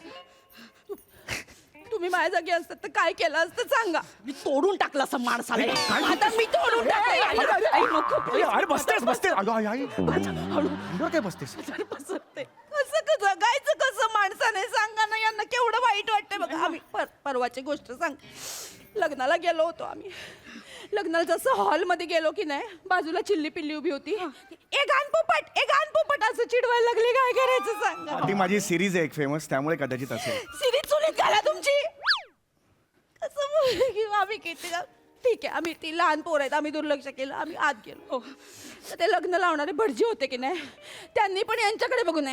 Speaker 13: तुम्ही माझ्या जागी असतात तर काय केलं असतं सांगा.
Speaker 12: मी तोडून टाकलं असं माणसाला.
Speaker 13: आता मी तोडून टाकलं.
Speaker 4: अरे बसतेस बसतेस. अगं आई आई अंगावर काय बसतेस?
Speaker 12: पसरते.
Speaker 13: कसं जगायचं कसं माणसाने सांगा ना. यांना केवढं वाईट वाटतंय बघा. आम्ही परवाची गोष्ट सांग. लग्नाला गेलो होतो आम्ही. लग्नाला जसं हॉलमध्ये गेलो की नाही, बाजूला चिल्ली पिल्ली उभी होती. ए गान पोपट असं चिडवायला लागली. काय करायचं सांगा.
Speaker 4: ती माझी सिरीज आहे एक फेमस, त्यामुळे कदाचित असेल.
Speaker 13: सिरीज चुलीत घाला तुमची. असं आम्ही किती ठीक आहे आम्ही ती लहान पोर आहेत आम्ही दुर्लक्ष केलं आम्ही आत गेलो तर ते लग्न लावणारे भटजी होते की नाही त्यांनी पण यांच्याकडे बघून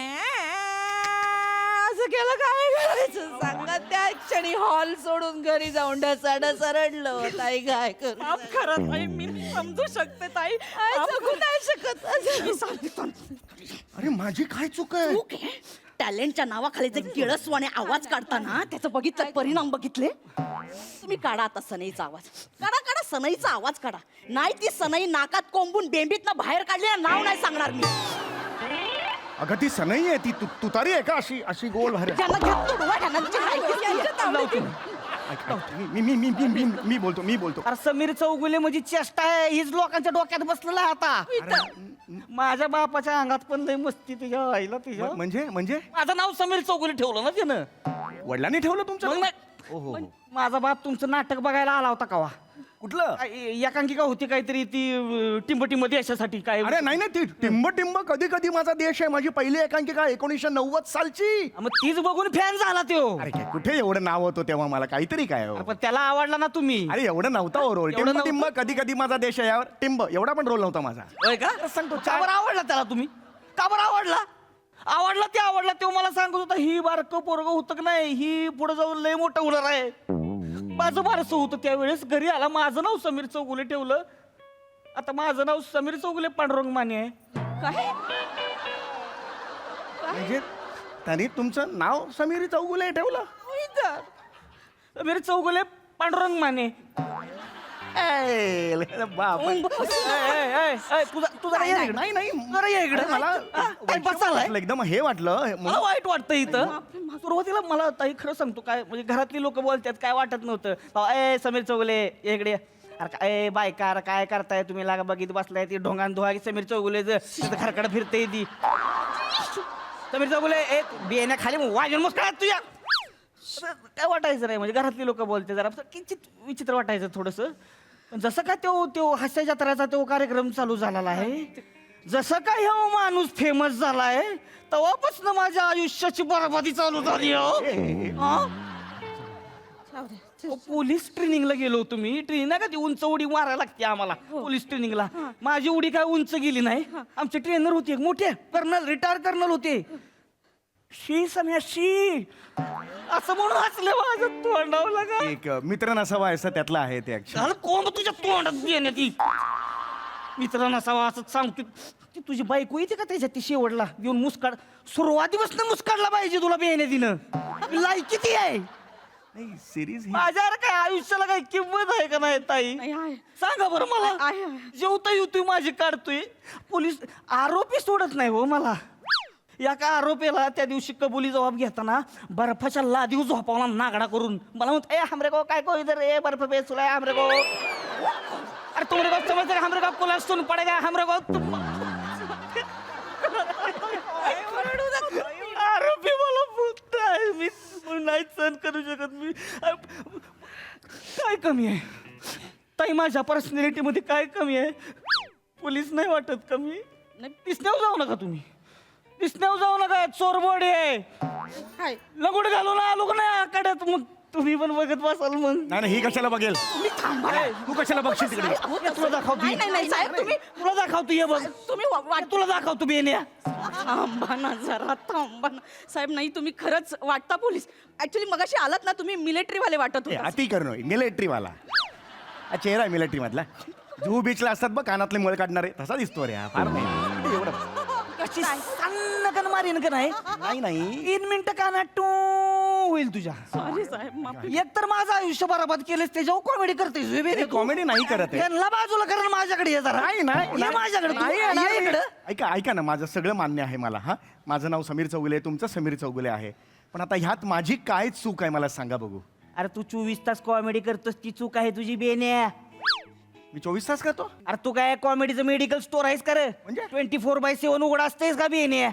Speaker 13: असं केलं काय करायचं सांगा त्या क्षणी हॉल सोडून घरी जाऊन ढसाढसा रडलं ताई काय करू खरं ताई मी समजू शकते ताई जगू नाही शकत
Speaker 4: अरे माझी काय चूक आहे
Speaker 12: टॅलेंटच्या नावाखाली जे किळसवाने आवाज काढताना त्याचं बघितलं परिणाम बघितले तुम्ही काढा आता सनईचा आवाज काढा सनईचा आवाज काढा नाही ती सनई नाकात कोंबून बेंबीतनं बाहेर काढली नाव नाही सांगणार मी
Speaker 4: अगं ती सनई आहे ती तुतारी आहे का अशी अशी गोल बाहेर
Speaker 12: त्यांना घेत तुडवा त्यांना
Speaker 4: मी बोलतो
Speaker 5: अरे समीर चौगुले म्हणजे चेष्टा आहे हीच लोकांच्या डोक्यात बसलेला आहे आता माझ्या बापाच्या अंगात पण लय मस्ती तुझ्या आईला तुझ्या
Speaker 4: म्हणजे
Speaker 5: माझं नाव समीर चौगुले ठेवलं ना त्यानं
Speaker 4: वडिलांनी ठेवलं तुमचं
Speaker 5: मग
Speaker 4: ओहो.
Speaker 5: नाही माझा बाप तुमचं नाटक बघायला आला होता कावा
Speaker 4: कुठलं
Speaker 5: एकांकिका होती काहीतरी ती टिंब देशासाठी काय
Speaker 4: अरे नाही ती टिंब कधी कधी माझा देश आहे माझी पहिली एकांकिका 1990 सालची
Speaker 5: मग तीच बघून फॅन झाला तो
Speaker 4: अरे काय कुठे एवढं नाव होतं तेव्हा मला काहीतरी काय हो.
Speaker 5: पण त्याला आवडला ना तुम्ही
Speaker 4: अरे एवढं नव्हता हो रोल
Speaker 5: एवढं
Speaker 4: टिंब कधी कधी माझा देश आहे यावर टिंब एवढा पण रोल नव्हता माझा
Speaker 5: होय का सांगतो का बरं आवडला त्याला तुम्ही का बरं आवडला तो मला सांगत होता ही बारकं पोरगं होतं की नाही ही पुढे जाऊन लय मोठं होणार आहे माझं बारसं होतं त्यावेळेस घरी आला माझं नाव समीर चौगुले ठेवलं आता माझं नाव समीर चौगुले पांडुरंग माने आहे
Speaker 13: काय
Speaker 4: म्हणजे त्यांनी तुमचं नाव समीर चौगुले ठेवलं
Speaker 5: समीर चौगुले पांडुरंग माने
Speaker 4: बाप
Speaker 5: तुझा
Speaker 4: मला एकदम हे वाटलं
Speaker 5: मला वाईट वाटतं इथं सुरुवातीला मला ताई खरं सांगतो काय म्हणजे घरातली लोक बोलतात काय वाटत नव्हतं ए समीर चौगुले इकडे अरे काय बायका अरे काय करताय तुम्ही लागा बघित बसलाय ती ढोंगान धुवा समीर चौगुले घरकडे फिरते ती समीर चौगुले एक बियाण्या खाली वाजून मुस्कळात तुझ्या काय वाटायचं नाही म्हणजे घरातली लोक बोलते जरा किंचित विचित्र वाटायचं थोडंसं पण जसं काय तो हास्य जत्राचा तो कार्यक्रम चालू झालेला आहे जसं काय हा माणूस फेमस झालाय तेव्हापासून माझ्या आयुष्याची बरबादी चालू झाली पोलीस ट्रेनिंगला गेलो होतो मी ट्रेनिंग नाही का ती उंच उडी मारायला लागते आम्हाला पोलीस ट्रेनिंगला माझी उडी काय उंच गेली नाही आमचे ट्रेनर होते मोठे कर्नल रिटायर कर्नल होते शी असं म्हणून हसले माझं तोंडावलं का
Speaker 4: एक मित्र नसावा असं त्यातलं आहे ते ऍक्च्युअली
Speaker 5: झालं कोण तुझ्या तोंडात येण्या ती मित्र नसावा असं सांगतो ती तुझी बायको येते का त्याच्यात ती शेवटला येऊन मुस्काड सुरुवातीपासून मुस्काडला पाहिजे तुला बेहने तिनं लायकी ती आहे
Speaker 4: सिरीज
Speaker 5: माझ्या काय आयुष्याला काही किंमत आहे का नाही ताई सांगा बरं मला जेवता येतोय माझी काढतोय पोलीस आरोपी सोडत नाही हो मला या का आरोपीला त्या दिवशी कबुली जबाब घेताना बर्फाच्या लादीव झोपावला नागडा करून मला म्हणतो ए हमरे को काय को इधर ए बर्फ पे सुला हमरे को अरे तुमरे को समझ हमरे को कोला सुन पड़ेगा हमरे को आरोपी मला बोलताय मी नाही सहन करू शकत मी काय कमी आहे ताई माझ्या पर्सनॅलिटी मध्ये काय कमी आहे पोलीस नाही वाटत कमी नाही दिसण्यावर जाऊ नका तुम्ही दिसण्यावर जाऊ नका चोरबोड आहे लगुड घालून आलो का नाही आकड्यात मग तुम्ही पण बघत बसाल मग
Speaker 4: नाही ही कशाला बघेल तू कशाला बघशील तिकडे
Speaker 5: तुला दाखवतो
Speaker 12: साहेब तुम्ही
Speaker 5: तुला दाखवतो ये बघ
Speaker 12: तुम्ही
Speaker 5: तुला दाखवतो बेन्या
Speaker 12: थांबा ना जरा थांबा ना साहेब नाही तुम्ही खरंच वाटता पोलीस ऍक्च्युली मगाशी आलात ना तुम्ही मिलिटरी वाले वाटत होता
Speaker 4: अति करणं मिलिटरी वाला हा चेहरा आहे मिलिटरी मधला जुहू बीचला असतात बघ कानातले मुळे काढणारे तसा दिसतो रे हा फार नाही एवढं
Speaker 5: कशी सन्न मारीन का नाही
Speaker 4: नाही
Speaker 5: 3 मिनिटं कानाटू होईल तुझ्या
Speaker 12: सॉरी साहेब
Speaker 5: एक तर माझं आयुष्य बराबाद केलेस त्याच्यावर कॉमेडी करते
Speaker 4: कॉमेडी नाही करत आहे
Speaker 5: त्यांना बाजूला करा माझ्याकडे ये जरा ये माझ्याकडे तू. ये इकडं.
Speaker 4: ऐका ना माझं सगळं मान्य आहे मला हा माझं नाव समीर चौगुले तुमचं समीर चौगुले आहे पण आता ह्यात माझी काय चूक आहे मला सांगा बघू
Speaker 5: अरे तू 24 तास कॉमेडी करतोस ती चूक आहे तुझी बेन्या
Speaker 4: मी 24 तास करतो
Speaker 5: अरे तू काय कॉमेडीचं मेडिकल स्टोर आहेस का रे
Speaker 4: म्हणजे?
Speaker 5: 24/7 उघड असतेस का बेन्या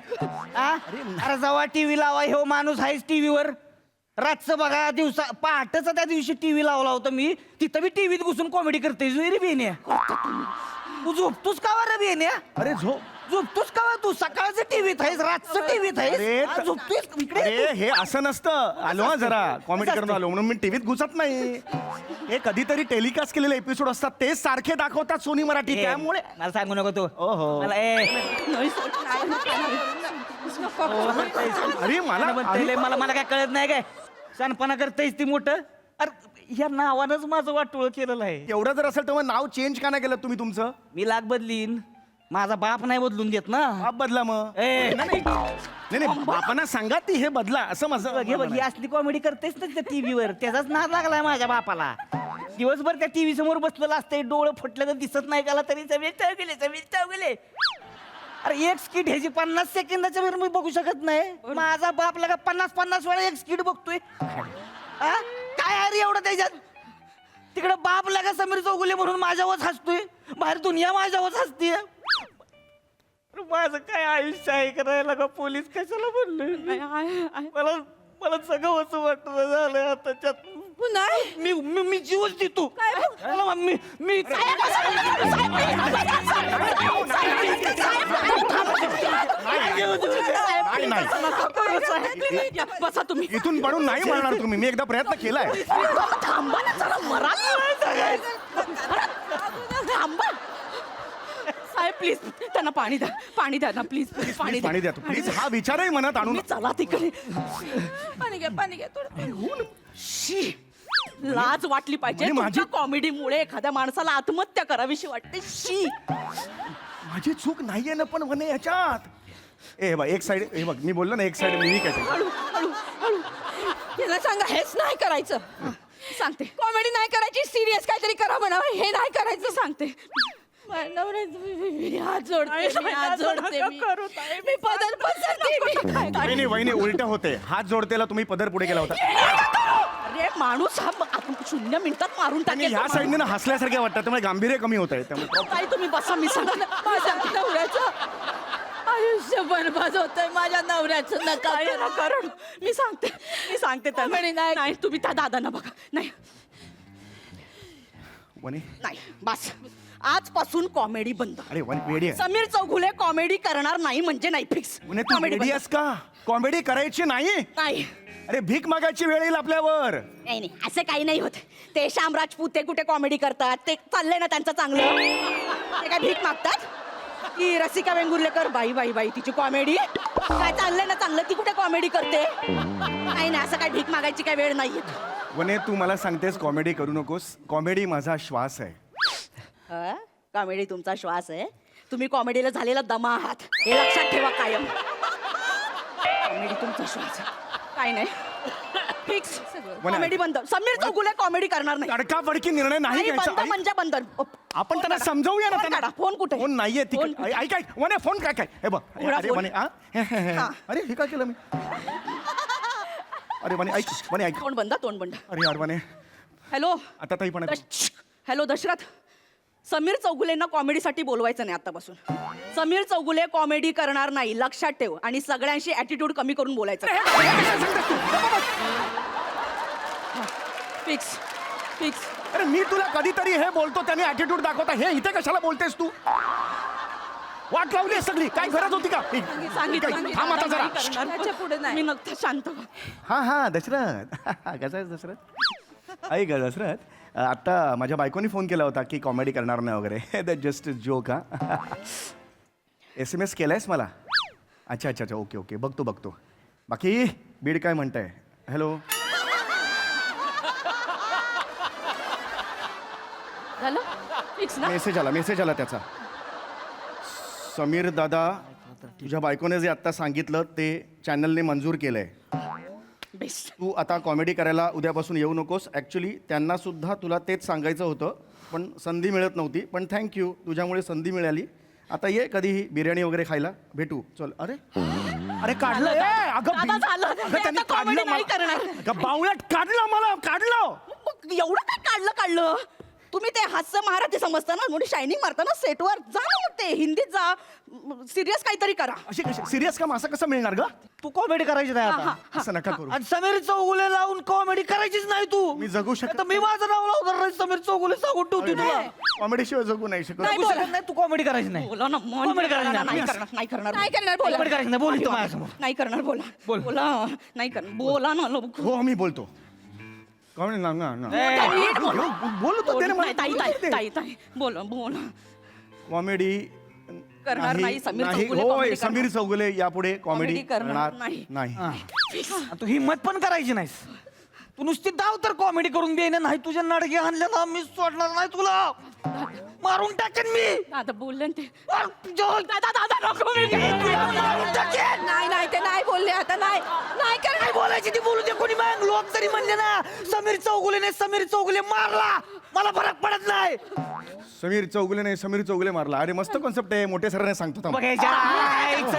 Speaker 5: अरे जेव्हा टीव्ही लावा हो माणूस आहेस टीव्हीवर रातचं बघा दिवसा पहाटचा त्या दिवशी टीव्ही लावला होता मी तिथं मी टीव्हीत घुसून कॉमेडी करतेस रे बेन्या तू झोपतोस का रे बेन्या
Speaker 4: अरे
Speaker 5: झोपतोस का तू सकाळचं टीव्हीत आहेस रातचं टीव्हीत आहेस झोपतोस इकडे
Speaker 4: अरे हे असं नसतं आलो हा जरा कॉमेडी करून आलो म्हणून मी टीव्हीत घुसत नाही. हे कधीतरी टेलिकास्ट केलेले एपिसोड असतात ते सारखे दाखवतात सोनी मराठी त्यामुळे.
Speaker 5: मला सांगू नको तू
Speaker 4: ओहो.
Speaker 5: मला
Speaker 4: अरे
Speaker 5: मला मला काय कळत नाही काय शानपणा करतेस ती मोठं. अरे या नावानंच माझं वाटोळ केलेलं आहे.
Speaker 4: एवढं जर असेल तर मग नाव चेंज का नाही केलं तुम्ही तुमचं?
Speaker 5: मी लाग बदलीन माझा बाप नाही बदलून देत ना.
Speaker 4: बाप बदला मग.
Speaker 5: ए,
Speaker 4: नाही नाही बापांना सांगा ती हे बदला असं माझं
Speaker 5: बघ ही असली कॉमेडी करतेस ना त्या टीव्हीवर त्याचाच नाद लागलाय माझ्या बापाला. दिवसभर त्या टीव्ही समोर बसलेलं असते डोळं फुटलं तर दिसत नाही त्याला तरी चाव गेले. अरे एक स्किट ह्याची 50 सेकंदाच्या वेळ मी बघू शकत नाही. माझा बाप लगा 50 वेळा एक स्किट बघतोय. काय अरे एवढं त्याच्यात तिकडे बाप लगा समीर चौगुले म्हणून माझ्यावर हसतोय बाहेर दुनिया माझ्यावर हसतीये. माझं काय आयुष्य आहे करायला का पोलीस कशाला बोलले मला सगळं असं वाटत झालंय आताच्यात.
Speaker 13: नाही
Speaker 5: मी जीवच देतो मी
Speaker 13: बसा तुम्ही
Speaker 4: इथून पडून नाही म्हणणार तुम्ही. मी एकदा प्रयत्न केलाय.
Speaker 13: थांबा ना जरा थांबा साहेब प्लीज त्यांना पाणी द्या ना प्लीज
Speaker 4: पाणी द्या प्लीज. हा विचारही मनात आणून
Speaker 13: चला तिकडे पाणी घ्या थोडं. लाज वाटली पाहिजे माझ्या कॉमेडीमुळे एखाद्या माणसाला आत्महत्या करावीशी वाटते. शी
Speaker 4: माझी चूक नाहीये ना पण म्हणे याच्यात. ए बघ एक साइड हे बघ मी बोललो ना एक साइड मी काय
Speaker 13: हळू याला सांगा हेच नाही करायचं. सांगते कॉमेडी नाही करायची सिरियस काहीतरी करा म्हणा. हे नाही करायचं सांगते. हात जोडते मी पदर पसरते.
Speaker 4: वहिनी उलट होते. हात जोडतेला तुम्ही पदर पुढे केला होता.
Speaker 13: अरे माणूस हा 0 मिनिटात मारून टाकेल.
Speaker 4: ह्या साईडने हसल्यासारखे वाटतात त्यामुळे गांभीर्य कमी होत आहे. त्यामुळे
Speaker 13: काय तुम्ही बसा मी सांगा माझ्या नवऱ्याचं आयुष्य बरबाद होतंय माझ्या नवऱ्याचं नका करून. मी सांगते त्यांना नाही तुम्ही त्या दादांना बघा. नाही बस आजपासून कॉमेडी बंद.
Speaker 4: अरे वेडी आहे.
Speaker 13: समीर चौगुले कॉमेडी करणार नाही म्हणजे नाही फिक्स.
Speaker 4: तू वेडी आहेस का? कॉमेडी करायची नाही. अरे भीक मागायची वेळ येईल आपल्यावर.
Speaker 13: नाही असं काही नाही होत. ते श्याम राजपूत ते कुठे कॉमेडी करतात ते चाललंय ना त्यांचं चांगलं. ते काय भीक मागतात की रसिका वेंगुर्लेकर बाई तिची कॉमेडी काय चाललंय ना चांगलं ती कुठे कॉमेडी करते. नाही असं काय भीक मागायची काय वेळ नाहीये.
Speaker 4: वने तू मला सांगतेस कॉमेडी करू नकोस. कॉमेडी माझा श्वास आहे.
Speaker 13: कॉमेडी तुमचा श्वास आहे. तुम्ही कॉमेडीला झालेला दमा आहात हे लक्षात ठेवा कायम. कॉमेडी तुमचा श्वास आहे. काय नाही फिक्स कॉमेडी बंद. समीर चौगुले कॉमेडी करणार नाही.
Speaker 4: तडकाफडकी निर्णय नाही घ्यायचा.
Speaker 13: बंद म्हणजे बंद.
Speaker 4: आपण त्यांना समजावूया ना त्यांना.
Speaker 13: फोन कुठे?
Speaker 4: फोन नाहीये तिकडे. ऐक वने फोन काय हे बघ. अरे वने अरे हे काय केलं मी? अरे वने ऐक
Speaker 13: तोंड बंद.
Speaker 4: अरे यार वने
Speaker 13: हॅलो
Speaker 4: आता ताई पण
Speaker 13: हॅलो दशरथ समीर चौगुलेंना कॉमेडीसाठी बोलवायचं नाही आतापासून. समीर चौगुले कॉमेडी करणार नाही लक्षात ठेव. आणि सगळ्यांशी ऍटिट्यूड कमी करून बोलायचं. फिक्स.
Speaker 4: अरे मी तुला कधीतरी हे बोलतो त्याने ऍटिट्यूड दाखवता. हे इथे कशाला बोलतेस तू? वाट लावली सगळी. काय गरज होती का? थांब आता जरा.
Speaker 13: पुढे नाही मी नक्की शांत.
Speaker 4: हा दशरथ कसा आहेस दशरथ? ऐक दशरथ आता माझ्या बायकोनी फोन केला होता की कॉमेडी करणार नाही वगैरे. That just joke. हा SMS केलायस मला? अच्छा ओके बघतो. बाकी बीड काय म्हणताय? हॅलो
Speaker 13: झालं फिक्स ना.
Speaker 4: मेसेज आला त्याचा. समीर दादा तुझ्या बायकोने जे आता सांगितलं ते चॅनलने मंजूर केलंय.
Speaker 13: बेस्ट.
Speaker 4: तू आता कॉमेडी करायला उद्यापासून येऊ नकोस. ॲक्च्युली त्यांना सुद्धा तुला तेच सांगायचं होतं पण संधी मिळत नव्हती. पण थँक्यू तुझ्यामुळे संधी मिळाली. आता ये कधीही बिर्याणी वगैरे खायला भेटू. चल. अरे काढलं त्यांनी काढलं. बावळ्यात काढलं मला.
Speaker 13: एवढं काय काढलं
Speaker 12: तुम्ही ते हास्य महाराज समजता ना, मोठी शायनिंग मारता ना सेटवर, जा ना मग ते हिंदीत जा, सिरियस काहीतरी करा.
Speaker 4: अशी सिरियस काम असं कसं मिळणार ग?
Speaker 5: तू कॉमेडी करायची नाही आता.
Speaker 4: असं नका करू.
Speaker 5: आणि समीर चौगुले लावून कॉमेडी करायचीच नाही तू.
Speaker 4: मी जगू शकत
Speaker 5: आता मी माझं नाव लावणार नाही, समीर चौगुले सांगून ठेवते तुला.
Speaker 4: कॉमेडी शिवाय जगू नाही शकत.
Speaker 5: जगू शकत नाही, तू कॉमेडी करायची नाही.
Speaker 12: बोला ना, मन
Speaker 5: Comedy करायची
Speaker 12: नाही
Speaker 5: नाही.
Speaker 12: करणार, नाही करणार,
Speaker 9: नाही करणार, बोला.
Speaker 5: कॉमेडी करायची नाही, बोल इथं माझ्यासमोर.
Speaker 12: नाही करणार, बोला बोला, नाही करणार, बोला ना लवकर.
Speaker 4: हो मी बोलतो. कॉमेडी ना ना ना.
Speaker 12: नीट बोला.
Speaker 4: बोलतो त्याने
Speaker 12: नाही, ताई ताई
Speaker 4: मला.
Speaker 12: ताई ताई बोला बोला.
Speaker 4: कॉमेडी
Speaker 12: करणार नाही, समीर चौगुले
Speaker 4: होय
Speaker 12: comedy
Speaker 4: समीर
Speaker 12: करणार.
Speaker 4: चौगुले यापुढे कॉमेडी
Speaker 12: Comedy करणार नाही.
Speaker 4: नाही.
Speaker 5: आणि तू हिम्मत पण करायची नाहीस. तू नुसती दाव तर कॉमेडी करून देईना नाही, तुझ्या नाडगे आणल्या ना मी सोडणार नाही तुला. मारून टाकेन मी.
Speaker 12: दादा बोलले ना ते.
Speaker 5: दादा
Speaker 12: दादा नको मी.
Speaker 5: मारून टाकेन.
Speaker 13: नाही नाही ते नाही बोलले आता, नाही नाही करणार.
Speaker 5: काय बोलायची ती बोलू दे, कोणी मग लोक जरी म्हणले ना समीर चौगुलेने समीर चौगुले मारला, मला फरक पडत नाही.
Speaker 4: समीर चौगुले नाही, समीर चौगुले मारला. अरे मस्त कॉन्सेप्ट आहे, मोठ्या सरांनी सांगतो थांब.
Speaker 5: बघ ह्याच्या आईचं,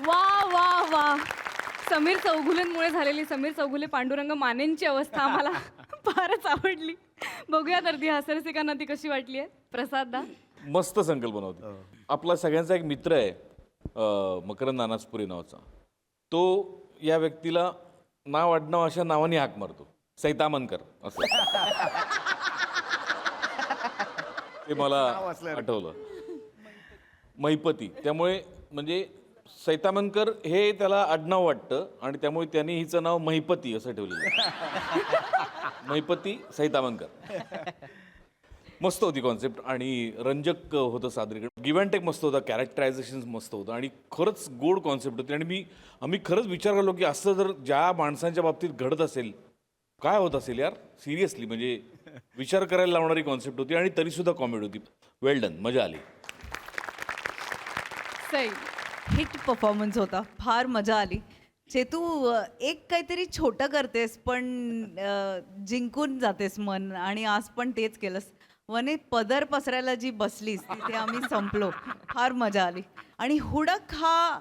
Speaker 6: वा वा वा, समीर चौगुलेंमुळे झालेली समीर चौगुले पांडुरंग मानेंची अवस्था आम्हाला फारच आवडली. बघूया तर ती हास्यरसिकांना ती कशी वाटली आहे. प्रसाद दा.
Speaker 10: मस्त संकल्पना होती. आपला सगळ्यांचा एक मित्र आहे मकरंद नानासपुरे नावाचा. तो या व्यक्तीला नाव आडनाव अशा नावाने हाक मारतो, सैतामनकर असं. ते मला आठवलं. मैपती, त्यामुळे म्हणजे सैतामनकर हे त्याला आडनाव वाटतं आणि त्यामुळे त्यांनी हिचं नाव महिपती असं ठेवलेलं. महिपती सैतामनकर. मस्त होती कॉन्सेप्ट आणि रंजक होतं सादरीकरण. गिव्ह अँड टेक मस्त होता, कॅरेक्टरायझेशन मस्त होतं आणि खरंच गोड कॉन्सेप्ट होती. आणि आम्ही खरंच विचार करलो की असं जर ज्या माणसांच्या बाबतीत घडत असेल काय होत असेल यार. सिरियसली म्हणजे विचार करायला लावणारी कॉन्सेप्ट होती आणि तरीसुद्धा कॉमेडी होती. वेल डन, मजा आली.
Speaker 6: सई.
Speaker 11: हिट परफॉर्मन्स होता, फार मजा आली. चेतू एक काहीतरी छोटं करतेस पण जिंकून जातेस मन, आणि आज पण तेच केलंस. वने पदर पसरायला जी बसलीस तिथे आम्ही संपलो. फार मजा आली. आणि हुडक हा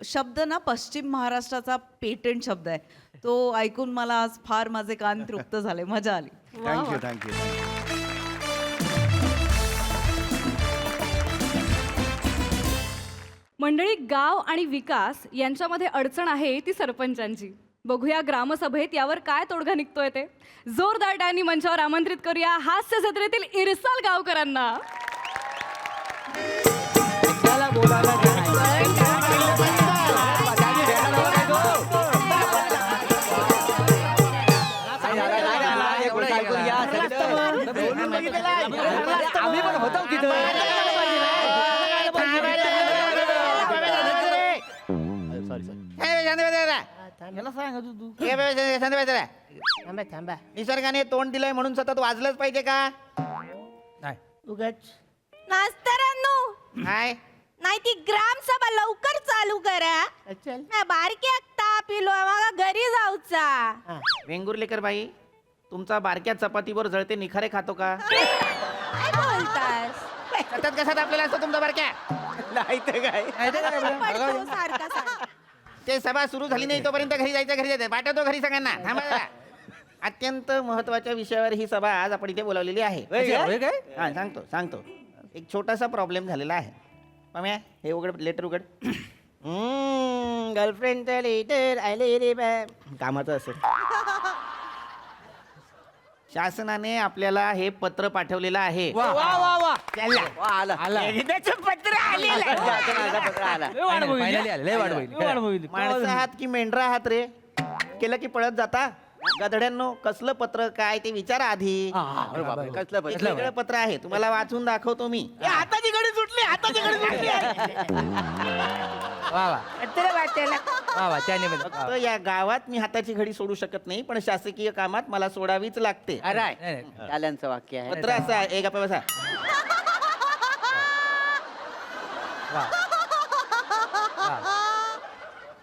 Speaker 11: शब्द ना पश्चिम महाराष्ट्राचा पेटंट शब्द आहे. तो ऐकून मला आज फार माझे कान तृप्त झाले, मजा आली.
Speaker 4: Thank you thank you.
Speaker 6: मंडळी, गाव आणि विकास यांच्यामध्ये अडचण आहे ती सरपंचांची. बघूया ग्रामसभेत यावर काय तोडगा निघतोय ते. जोरदार टाळ्यांनी मंचावर आमंत्रित करूया हास्य जत्रेतील इरसाल गावकरांना.
Speaker 5: आम्ही पण होतो
Speaker 3: थांबा. निसर्गाने तोंड दिलंय म्हणून सतत वाजलंच पाहिजे का?
Speaker 5: नाही.
Speaker 3: उगाच
Speaker 13: मास्तरांनो,
Speaker 3: काय
Speaker 13: नाही ती ग्रामसभा लवकर चालू करा. हा, बारक्या ताप इलो आम्हाला घरी जाऊचा.
Speaker 3: वेंगुर्लेकर बाई, तुमचा बारक्या चपातीवर जळते निखारे खातो का?
Speaker 13: काय बोलतास?
Speaker 3: सतत कसा आपल्याला असतो तुमचा बारक्या? नाही तर काय.
Speaker 13: पडतो सारखा सारखा.
Speaker 3: ते सभा सुरू झाली नाही तोपर्यंत घरी जायचं. पाठवतो घरी सगळ्यांना. थांबा जरा. अत्यंत महत्वाच्या विषयावर ही सभा आज आपण इथे बोलावलेली आहे.
Speaker 5: काय?
Speaker 3: हा, सांगतो. एक छोटासा प्रॉब्लेम झालेला आहे. पम्या, हे उघड, लेटर उघड. गर्लफ्रेंडचं लेटर आले रे बॅ. कामाचं असेल. शासनाने आपल्याला हे पत्र पाठवलेलं आहे.
Speaker 5: वा वा वा वा.
Speaker 3: पत्र आलेलं माणसं आहात की मेंढरा आहात रे? केलं की पळत जाता? गधड्यांनो, कसलं पत्र काय ते विचारा आधी. एक वेगळं पत्र आहे, तुम्हाला वाचून दाखवतो मी.
Speaker 5: हाताची घडी सुटली, हाताची घडी सुटली. वा वा वा वा. त्याने
Speaker 3: फक्त या गावात मी हाताची घडी सोडू शकत नाही, पण शासकीय कामात मला सोडावीच लागते.
Speaker 5: त्याल्यांचं वाक्य आहे.
Speaker 3: पत्र असं आहे, एक बसा.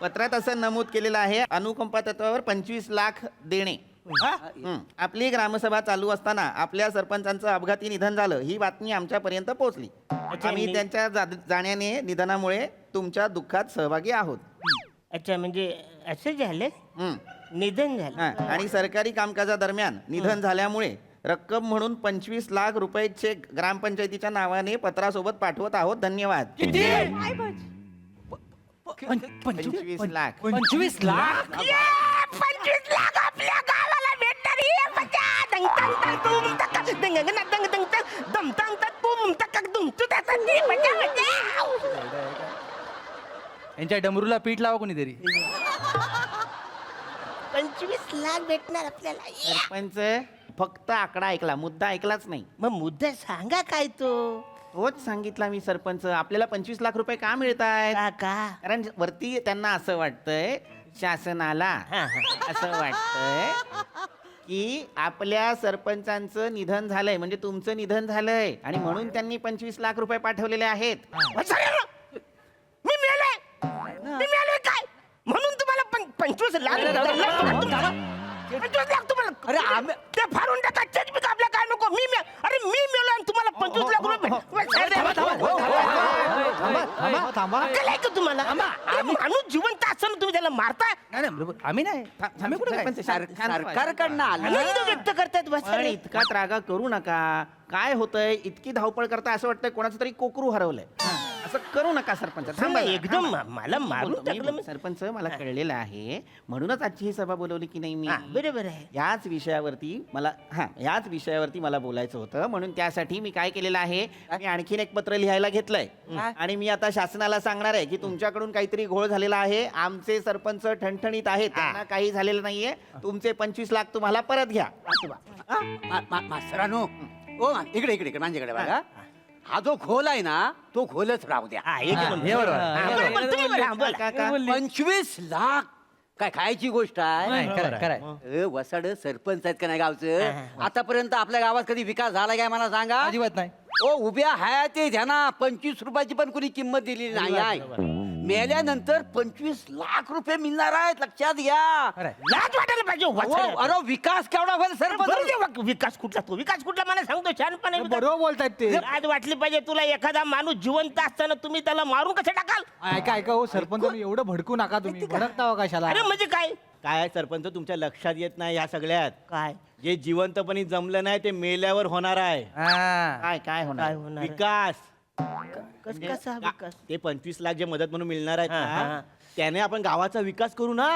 Speaker 3: पत्रात असं नमूद केलेलं आहे, अनुकंपा तत्वावर 25 लाख देणे. आपली ग्रामसभा चालू असताना आपल्या सरपंचांचं अपघाती निधन झालं, ही बातमी आमच्यापर्यंत पोहोचली. आम्ही त्यांच्या जाण्याने, निधनामुळे तुमच्या दुःखात सहभागी आहोत.
Speaker 1: अच्छा म्हणजे असं झालं
Speaker 3: हं.
Speaker 1: निधन झालं
Speaker 3: हा, आणि सरकारी कामकाजादरम्यान निधन झाल्यामुळे रक्कम म्हणून 25 लाख रुपये चेक ग्रामपंचायतीच्या नावाने पत्रासोबत पाठवत आहोत. धन्यवाद. 25 लाख.
Speaker 2: 25 लाख
Speaker 1: 25 लाख आपल्या गावाला भेटणार ही मजा. दंग दंग दंग तुम तक दंग दंग दंग दंग तक दम दंग तक तुम तक दुम तू त्याचा ती मजा मजा.
Speaker 2: यांच्या डमरूला पीठ लावा कोणीतरी.
Speaker 1: 25 लाख भेटणार आपल्याला.
Speaker 3: सरपंच फक्त आकडा ऐकला, मुद्दा ऐकलाच नाही.
Speaker 1: मग मुद्दा सांगा काय तो.
Speaker 3: तोच सांगितला मी सरपंच. आपल्याला 25 लाख रुपये का मिळत आहेत?
Speaker 1: का
Speaker 3: कारण वरती त्यांना असं वाटतंय, शासनाला असं वाटतंय की आपल्या सरपंचांचं निधन झालंय, म्हणजे तुमचं निधन झालंय, आणि म्हणून त्यांनी 25 लाख रुपये पाठवलेले आहेत.
Speaker 1: मी मिळालोय काय म्हणून तुम्हाला 25 लाख 25 लाख तुम्हाला.
Speaker 5: अरे आम्ही
Speaker 1: ते फाडून टाका चेकबुक आपल्या काय नको. अरे मी मिळलो आणि तुम्हाला 25 लाख रुपये
Speaker 5: थांबा.
Speaker 1: अक्कल आहे का तुम्हाला? अरे माणूस जिवंत असताना तुम्ही त्याला मारताय.
Speaker 2: नाही नाही बरोबर. आम्ही नाही आम्ही कुठे काय?
Speaker 3: सरपंच,
Speaker 5: सरकारकडनं
Speaker 1: आनंद
Speaker 5: आलं.
Speaker 1: व्यक्त करतायत बस
Speaker 3: पण इतका त्रागा करू नका. काय होतंय, इतकी धावपळ करता असं वाटतंय कोणाचं तरी कोकरू हरवलंय. असं करू नका सरपंच. थांबा जरा,
Speaker 1: एकदम
Speaker 3: थांबा.
Speaker 1: मला मारून टाकलं मी.
Speaker 3: सरपंच मला कळलेलं आहे, म्हणूनच आजची ही सभा बोलवली की नाही मी.
Speaker 1: बरोबर आहे.
Speaker 3: याच विषयावरती मला बोलायचं होतं, म्हणून त्यासाठी मी काय केलेलं आहे, मी आणखीन एक पत्र लिहायला घेतलंय आणि मी आता शासनाला सांगणार आहे की तुमच्याकडून काहीतरी घोळ झालेला आहे. आमचे सरपंच ठणठणीत आहेत, त्यांना काही झालेलं नाहीये. तुमचे 25 लाख तुम्हाला परत घ्या.
Speaker 5: मास्तरानो, ओ इकडे इकडे माझ्याकडे बघा. हा जो खोल आहे ना, तो खोलच राहू द्या.
Speaker 2: हे बरोबर.
Speaker 1: तुम्ही बरं, बोला.
Speaker 3: काका,
Speaker 5: 25 लाख काय खायची गोष्ट आहे?
Speaker 2: नाही, खरं आहे, खरं आहे.
Speaker 5: वसाड सरपंच आहेत का नाही गावचं? आतापर्यंत आपल्या गावात कधी विकास झाला काय मला सांगा?
Speaker 2: अजिबात नाही.
Speaker 5: ओ उभ्या हाय ते ध्याना 25 रुपयाची पण कोणी किंमत दिलेली नाही आहे. मेल्यानंतर 25 लाख रुपये मिळणार आहेत, लक्षात घ्या.
Speaker 2: खरं आहे.
Speaker 1: लाज वाटायला पाहिजे.
Speaker 5: अहो, अरे विकास केवढा होईल सरपंच?
Speaker 1: विकास कुठला तो विकास कुठला मला सांगतो छानपणे.
Speaker 5: बरोबर बोलतायत ते.
Speaker 1: लाज वाटली पाहिजे तुला. एखादा माणूस जिवंत असताना तुम्ही त्याला मारून कसं टाकाल?
Speaker 5: ऐका ऐका हो सरपंच, एवढं भडकू नका तुम्ही. भडकता कशाला?
Speaker 1: अरे म्हणजे काय
Speaker 5: काय सरपंच तुमच्या लक्षात येत नाही या सगळ्यात?
Speaker 1: काय
Speaker 5: जे जिवंतपणी जमलं नाही ते मेल्यावर होणार आहे.
Speaker 2: हा.
Speaker 3: काय काय होणार?
Speaker 1: काय होणार आहे?
Speaker 5: विकास.
Speaker 1: कसा विकास?
Speaker 5: ते 25 लाख जे मदत म्हणून मिळणार आहेत
Speaker 1: हा, हा.
Speaker 5: ना, त्याने आपण गावाचा विकास करू ना.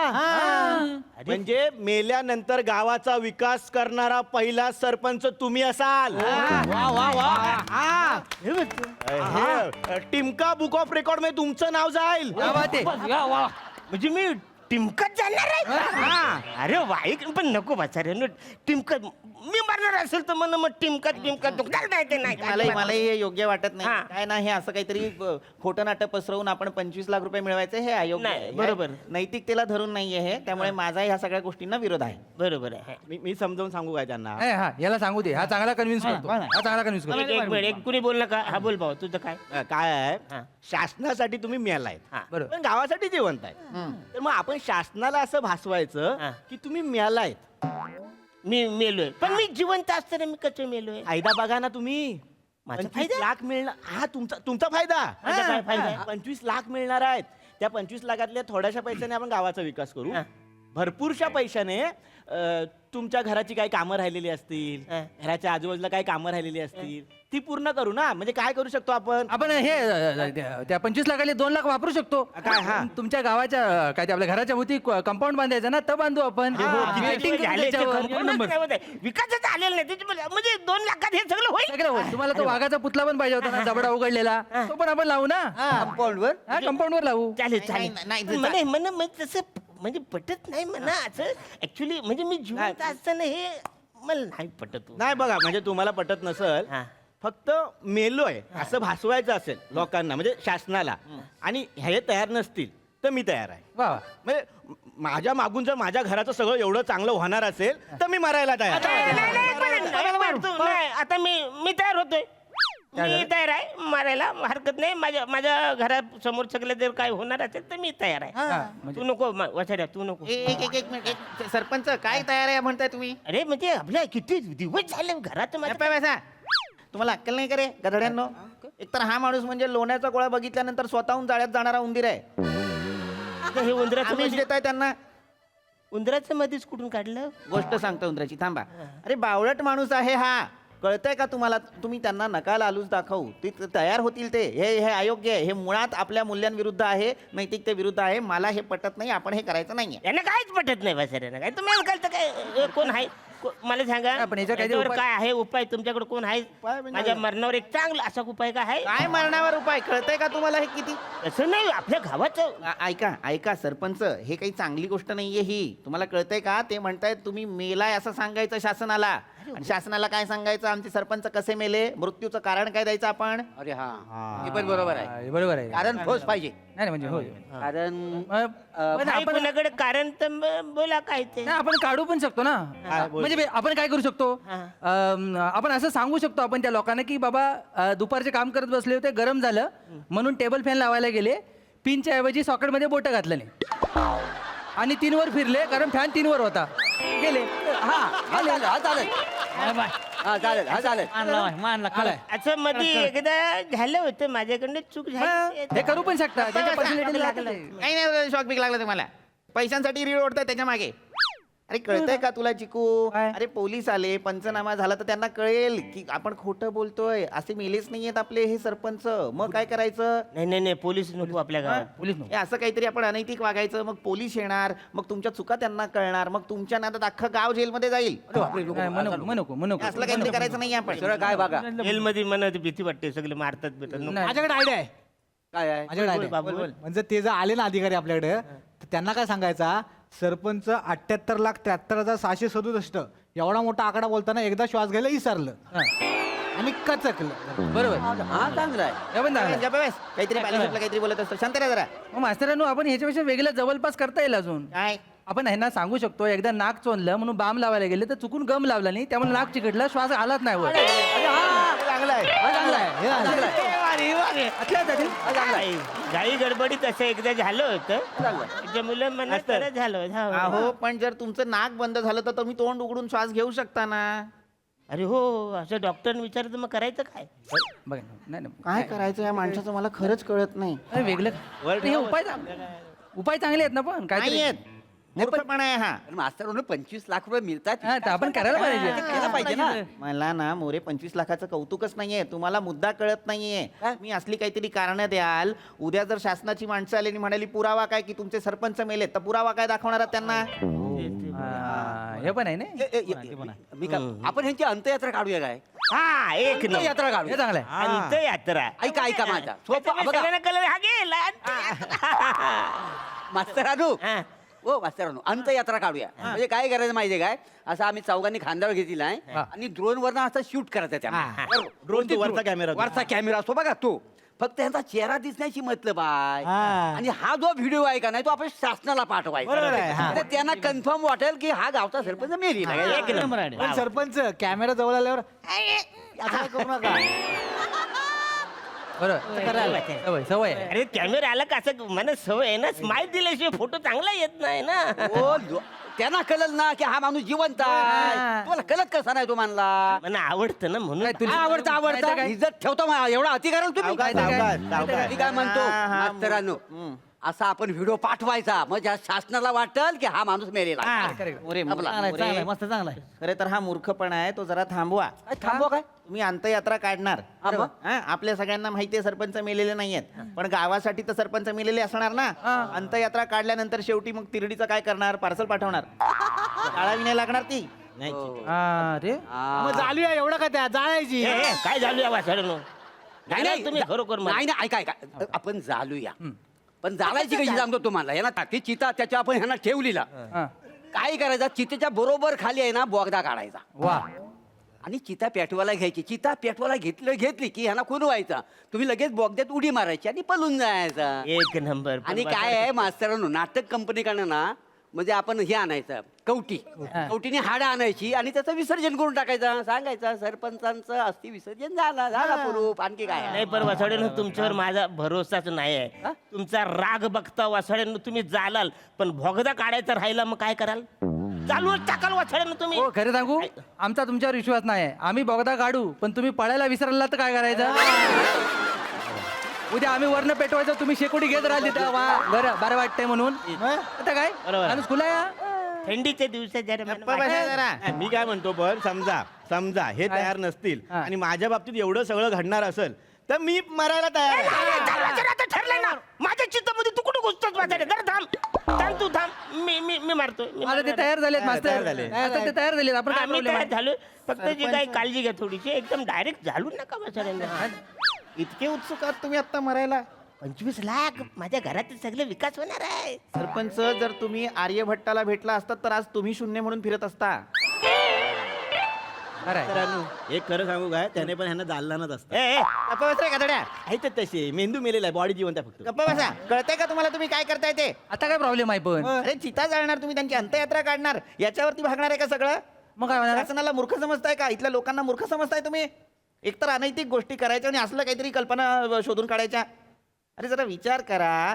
Speaker 5: म्हणजे मेल्यानंतर गावाचा विकास करणारा पहिला सरपंच तुम्ही असाल. वा वा वा. टिमका बुक ऑफ रेकॉर्ड मध्ये तुमचं नाव जाईल.
Speaker 2: क्या बात आहे.
Speaker 1: म्हणजे मी टिमकत जाणार आहे. अरे वाईक पण नको बाचारे टिमकत. मी मारणार असेल तर मग टिमकत नाही ते नाही.
Speaker 3: मलाही हे योग्य वाटत नाही.
Speaker 1: हा.
Speaker 3: काय ना, हे असं काहीतरी खोटं नाटक पसरवून आपण 25 लाख रुपये मिळवायचे हे अयोग्य
Speaker 1: नाही,
Speaker 3: आहे.
Speaker 1: बरोबर.
Speaker 3: नैतिकतेला धरून नाहीये हे. त्यामुळे माझा ह्या सगळ्या गोष्टींना विरोध आहे.
Speaker 1: बरोबर आहे.
Speaker 5: मी समजावून सांगू काय त्यांना?
Speaker 2: हा याला सांगू दे. हा चांगला कन्व्हिन्स करतो. हा चांगला कन्व्हिन्स करतो.
Speaker 1: एक मिनिट, एक कुणी बोल नका. हा बोल भाऊ तुझं काय.
Speaker 5: काय आहे,
Speaker 1: हा.
Speaker 5: शासनासाठी तुम्ही मेलाय,
Speaker 1: हा.
Speaker 2: बरोबर.
Speaker 5: पण गावासाठी जिवंत आहे. तर मग आपण शासनाला असं भासवायचं
Speaker 1: हा.
Speaker 5: की तुम्ही मेलायत.
Speaker 1: मी मेलोय पण मी जिवंत असताना मी कसं मेलोय?
Speaker 5: फायदा बघा ना तुम्ही.
Speaker 1: माझा
Speaker 5: 25
Speaker 1: फायदा?
Speaker 5: लाख मिळणार. हा तुमचा फायदा.
Speaker 1: माझा काय फायदा आहे?
Speaker 5: 25 लाख मिळणार आहेत. त्या 25 लाखातल्या थोड्याशा पैशाने आपण गावाचा विकास करू.
Speaker 1: हा.
Speaker 5: भरपूरशा पैशाने तुमच्या घराची काही कामं राहिलेली असतील,
Speaker 1: हा.
Speaker 5: घराच्या आजूबाजूला काही कामं राहिलेली असतील, ती पूर्ण करू ना. म्हणजे काय करू शकतो आपण?
Speaker 2: आपण हे त्या 25 लाखाले 2 लाख वापरू शकतो.
Speaker 5: काय, हा.
Speaker 2: तुमच्या गावाच्या काय ते आपल्या घराच्या भोवती कंपाऊंड बांधायचं ना, तर बांधू आपण. Lighting करू त्याच्यावर. एक नंबर.
Speaker 1: विकासच आलेला नाही त्याच्यामुळे म्हणजे 2 लाखात हे सगळं होईल.
Speaker 2: सगळं होईल. तुम्हाला तो वाघाचा पुतळा पण पाहिजे होता ना, जबडा उघडलेला, तो पण आपण लावू ना.
Speaker 5: कंपाऊंडवर.
Speaker 2: हा कंपाऊंडवर लावू.
Speaker 1: चालेल
Speaker 3: नाही,
Speaker 1: चालेल.
Speaker 3: नाही,
Speaker 1: पण मला तसं म्हणजे पटत नाही म्हणा असं. ऍक्च्युली म्हणजे मी जिवंत असताना हे मला नाही पटत.
Speaker 5: नाही बघा, म्हणजे तुम्हाला पटत नसल,
Speaker 1: हा.
Speaker 5: फक्त मेलोय असं भासवायचं असेल लोकांना, म्हणजे शासनाला, आणि हे तयार नसतील तर मी तयार आहे.
Speaker 2: वा वा.
Speaker 5: म्हणजे माझ्या मागून जर माझ्या घराचं सगळं एवढं चांगलं होणार असेल तर मी मरायला तयार आहे.
Speaker 1: नाही आता मी तयार होतोय. मी तयार आहे मारायला, हरकत नाही. माझ्या घरासमोर सगळं जर काय होणार असेल तर मी तयार आहे. तू नको वाचाड्या, तू नको.
Speaker 3: एक मिनिट. सरपंच काय तयार आहे म्हणताय तुम्ही?
Speaker 1: अरे म्हणजे आपल्या किती दिवस झाले घरात माझ्या.
Speaker 3: गप्पा बसा. तुम्हाला अक्कल नाही करे गधड्यांनो? एकतर हा माणूस म्हणजे लोण्याचा गोळा बघितल्यानंतर स्वतःहून जाळ्यात जाणारा उंदीर आहे.
Speaker 1: आता हे उंदराचं
Speaker 3: आमिष
Speaker 1: मध्ये-
Speaker 3: देताय त्यांना.
Speaker 1: उंदराचं मध्येच कुठून काढलं?
Speaker 3: गोष्ट सांगतो उंदराची, थांबा. अरे बावळट माणूस आहे हा, कळतंय का तुम्हाला? तुम्ही त्यांना नका लालूच दाखवू, ते तयार होतील. ते हे अयोग्य आहे. हे मुळात आपल्या मूल्यांविरुद्ध आहे, नैतिकतेविरुद्ध आहे. मला हे पटत नाही, आपण हे करायचं नाहीये.
Speaker 1: यांना काहीच पटत नाही बसाऱ्यांना. काय तुम्ही कळतं काय? कोण आहे? मला सांगा,
Speaker 2: आपण याच्यावर काहीतरी
Speaker 1: याच्यावर
Speaker 2: उपाय-
Speaker 1: काय आहे उपाय तुमच्याकडे? कोण आहे?
Speaker 3: म्हणजे-
Speaker 1: माझ्या मरणावर एक चांगला असा उपाय काय आहे?
Speaker 3: काय मरणावर उपाय? कळतंय का तुम्हाला हे किती?
Speaker 1: असं नाही, आपल्या गावाचं
Speaker 3: ऐका सरपंच, हे काही चांगली गोष्ट नाहीये ही. तुम्हाला कळतंय का? ते म्हणतायत तुम्ही मेलाय असं सांगायचं शासनाला. आणि शासनाला काय सांगायचं? आमचे सरपंच कसे मेले, मृत्यूचं कारण काय द्यायचं आपण?
Speaker 5: अरे हा हे पण बरोबर आहे.
Speaker 2: हे बरोबर आहे.
Speaker 5: कारण ठोस पाहिजे.
Speaker 2: नाही म्हणजे हो
Speaker 5: कारण
Speaker 2: पण
Speaker 1: नाही,
Speaker 2: आपण
Speaker 1: कुणाकडे कारण तर बोला काय ते.
Speaker 2: नाही, आपण काढू पण शकतो ना. म्हणजे आपण काय करू शकतो, आपण असं सांगू शकतो आपण त्या लोकांना की बाबा दुपारचे काम करत बसले होते, गरम झालं म्हणून टेबल फॅन लावायला गेले, पिनच्या ऐवजी सॉकेटमध्ये बोटं घातलं नाही आणि 3 वर फिरले कारण फॅन 3 वर होता, गेले.
Speaker 1: असं मध्ये एकदा झालं होतं, माझ्याकडनं चूक झाली.
Speaker 2: हे करू पण शकता, त्याच्या personality लागलं.
Speaker 3: काही नाही, शॉक बिक लागला तुम्हाला. पैशांसाठी रीड ओढताय त्याच्या मागे. अरे कळतंय का तुला चिकू? अरे पोलीस आले, पंचनामा झाला तर त्यांना कळेल की आपण खोटं बोलतोय. असे मेलेच नाहीयेत आपले हे सरपंच. मग काय करायचं?
Speaker 1: नाही, पोलीस नको आपल्या गावात.
Speaker 2: पोलीस नको.
Speaker 3: हे असं काहीतरी आपण अनैतिक वागायचं. मग पोलीस येणार, मग तुमच्या चुका त्यांना कळणार, मग तुमच्या नादात अख्खं गाव जेलमध्ये जाईल.
Speaker 2: नको
Speaker 3: असलं काहीतरी करायचं नाही आपण.
Speaker 5: काय बघा
Speaker 1: जेलमध्ये मला भीती वाटते, सगळे मारतात बिरतात. नको.
Speaker 5: माझ्याकडे आयडिया आहे. काय आहे?
Speaker 1: माझ्याकडे idea आहे.
Speaker 5: बोल. म्हणजे ते जर आले ना अधिकारी आपल्याकडे, तर त्यांना काय सांगायचा, सरपंच 78,73,667 एवढा मोठा आकडा बोलताना एकदा श्वास घ्यायला विसरलं आणि कचकलं.
Speaker 2: बरोबर.
Speaker 5: हा चांगला आहे.
Speaker 2: हे पण चांगलं आहे.
Speaker 3: गप्प बस. काहीतरी पाहिजे काहीतरी बोलत असतो. शांत राहा जरा.
Speaker 2: मग मास्तरांनो, आपण ह्याच्यापेक्षा वेगळं जवळपास करता येईल अजून.
Speaker 3: काय?
Speaker 2: आपण ह्यांना सांगू शकतो, एकदा नाक चोंदलं म्हणून बाम लावायला गेले तर चुकून गम लावला नाही, त्यामुळे नाक चिकटला, श्वास आलाच नाही वर.
Speaker 3: चांगलं आहे.
Speaker 1: घाई गडबडीत असं एकदा झालं होतं, त्याच्यामुळे मला तर झालं.
Speaker 3: अहो पण जर तुमचं नाक बंद झालं तर तुम्ही तोंड उघडून श्वास घेऊ शकता ना.
Speaker 1: अरे हो, असं डॉक्टरने विचारलं मग करायचं काय?
Speaker 2: बघा नाही
Speaker 3: काय करायचं या माणसाचं मला खरंच कळत नाही.
Speaker 2: अरे वेगळं हे उपाय चांगले आहेत ना, पण काय
Speaker 3: नाही आहेत. मूर्खपणा आहे हा.
Speaker 5: मास्तर 25 लाख रुपये मिळतात.
Speaker 2: आपण करायला पाहिजे.
Speaker 5: केलं पाहिजे ना.
Speaker 3: मला ना मोरे 25 लाखाचं कौतुकच नाहीये. तुम्हाला मुद्दा कळत नाहीये. मी असली काहीतरी कारणं द्याल. उद्या जर शासनाची माणसं आली आणि म्हणाली पुरावा काय की तुमचे सरपंच मेलेत, तर पुरावा काय दाखवणार आहात त्यांना?
Speaker 2: हे पण आहे ना.
Speaker 5: मी काय आपण ह्यांची अंत्ययात्रा काढूया काय?
Speaker 1: हा, एक नंबर.
Speaker 5: यात्रा काढूया.
Speaker 2: हे चांगलं आहे.
Speaker 1: अंत्ययात्रा.
Speaker 5: ऐका माझा सोपं बघा.
Speaker 1: सगळ्यांना कळलं, हा गेला.
Speaker 5: मास्तर आणू हो मास्तर आणू अंत्ययात्रा काढूया. म्हणजे काय करायचं माहितीये काय, असं आम्ही चौघांनी खांद्यावर घेतलेला आहे आणि ड्रोन वरनं असं शूट करायचं त्यांना. ड्रोन वरचा कॅमेरा असतो बघा तो. फक्त त्यांचा चेहरा दिसण्याची मतलब आहे. आणि हा जो व्हिडिओ आहे का नाही तो आपण शासनाला पाठवायचा. तर त्यांना कन्फर्म वाटेल की हा गावचा सरपंच मेलेला आहे.
Speaker 1: एक नंबर.
Speaker 5: पण सरपंच कॅमेरा जवळ आल्यावर असं करू नका.
Speaker 2: बरोबर, सवय आहे.
Speaker 1: अरे कॅमेरा आला का? असं मला सवय आहे ना, स्माईल दिल्याशिवाय फोटो चांगला येत नाही ना.
Speaker 5: त्यांना कळलं ना की हा माणूस जिवंत आहे. तुम्हाला कळत कसा नाही तो मानला?
Speaker 1: मला आवडतं ना म्हणून.
Speaker 5: आवडतं इज्जत ठेवतो एवढा अधिकार तुम्ही. मी काय म्हणतो मास्तरांनो, असा आपण व्हिडिओ पाठवायचा म्हणजे शासनाला वाटेल की हा माणूस मेलेला आहे.
Speaker 3: मस्त चांगला आहे. खरे तर हा मूर्खपणा आहे, तो जरा थांबवा.
Speaker 5: थांबवा काय?
Speaker 3: तुम्ही अंत्ययात्रा काढणार.
Speaker 5: मग?
Speaker 3: हा, आपल्या सगळ्यांना माहितीये सरपंच मेलेले नाहीयेत, पण गावासाठी तर सरपंच मेलेले असणार ना. अंत्ययात्रा काढल्यानंतर शेवटी मग तिरडीचं काय करणार? पार्सल पाठवणार. जाळावी नाही लागणार ती.
Speaker 2: अरे
Speaker 5: मग जाळूया एवढं का त्या जाळायची?
Speaker 1: काय झालं या वासळनो?
Speaker 5: नाही
Speaker 1: तुम्ही खरोखर मला-
Speaker 5: नाही ऐका ऐका आपण जाळूया पण जाळायची कशी सांगतो तुम्हाला. यांना ती चिता त्याच्या आपण ह्यांना ठेवलीला काय करायचं, चितेच्या बरोबर खाली आहे ना बोगदा काढायचा.
Speaker 2: वा.
Speaker 5: आणि चिता पेटवायला घ्यायची. चिता पेटवायला घेतली की ह्यांना खून व्हायचा. तुम्ही लगेच बोगद्यात उडी मारायची आणि पळून जायचा.
Speaker 1: एक नंबर.
Speaker 5: आणि काय आहे मास्तरांनो, नाटक कंपनीकडनं ना म्हणजे आपण हे आणायचं कवटीने हाडं आणायची आणि त्याचं विसर्जन करून टाकायचं. सांगायचं सरपंचांचं अस्थि विसर्जन झाला पुरूप. आणखी काय
Speaker 1: नाही, पण वासळेनो तुमच्यावर माझा भरोसाच नाही आहे. तुमचा राग बघता वासळेनो तुम्ही जालाल, पण भोगदा काढायचा राहिला मग काय कराल? चालू टाकाल वासळेनो तुम्ही.
Speaker 2: हो, खरं सांगू, आमचा तुमच्यावर विश्वास नाही आहे. आम्ही बोगदा काढू, पण तुम्ही पळायला विसरला तर काय करायचं? उद्या आम्ही वर्ण पेटवायचं, तुम्ही शेकोटी घेत राहिली तिथं वा बरं वाटतंय म्हणून. आता काय माणूस खुला आहे.
Speaker 1: थंडीचे दिवस जरा
Speaker 3: गप्प बसा जरा.
Speaker 5: मी काय म्हणतो पण समजा हे तयार नसतील आणि माझ्या बाबतीत एवढं सगळं घडणार असेल तर मी मरायला तयार आहे.
Speaker 1: ठरलंय ना माझ्या चित्तामध्ये तू कुठे घुसतोस वाचारे जरा थांब तू थांब मी मारतोय
Speaker 2: आता ते तयार झालेत मास्तर.
Speaker 5: तयार झाले.
Speaker 2: आता ते तयार झालेत. आपण काय
Speaker 1: मी
Speaker 2: प्रॉब्लेम
Speaker 1: तयार झालो फक्त जी काही काळजी घ्या थोडीशी एकदम डायरेक्ट झालू नका वाचाऱ्यांना.
Speaker 3: इतके उत्सुक आहात तुम्ही आता मरायला.
Speaker 1: 25 लाख माझ्या घरातील सगळे विकास होणार आहे.
Speaker 3: सरपंच जर तुम्ही आर्यभट्टाला भेटला असतात तर आज तुम्ही शून्य म्हणून फिरत असता.
Speaker 5: एक खरं सांगू काय त्याने पण ह्यांना जालनाच असतं.
Speaker 3: गप्प बस रे गधड्या.
Speaker 5: आहेत तसे मेंदू मेलेला आहे बॉडी जिवंत आहे फक्त.
Speaker 3: गप्प बसा. कळतंय का तुम्हाला तुम्ही काय करताय ते?
Speaker 2: आता काय प्रॉब्लेम आहे पण
Speaker 3: अरे चिता जाळणार तुम्ही, त्यांची अंत्ययात्रा काढणार, याच्यावरती भागणार आहे का सगळं?
Speaker 2: मग काय होणार?
Speaker 3: शासनाला मूर्ख समजताय का? इथल्या लोकांना मूर्ख समजताय तुम्ही? एकतर अनैतिक गोष्टी करायच्या आणि असलं काहीतरी कल्पना शोधून काढायच्या. अरे जरा विचार करा.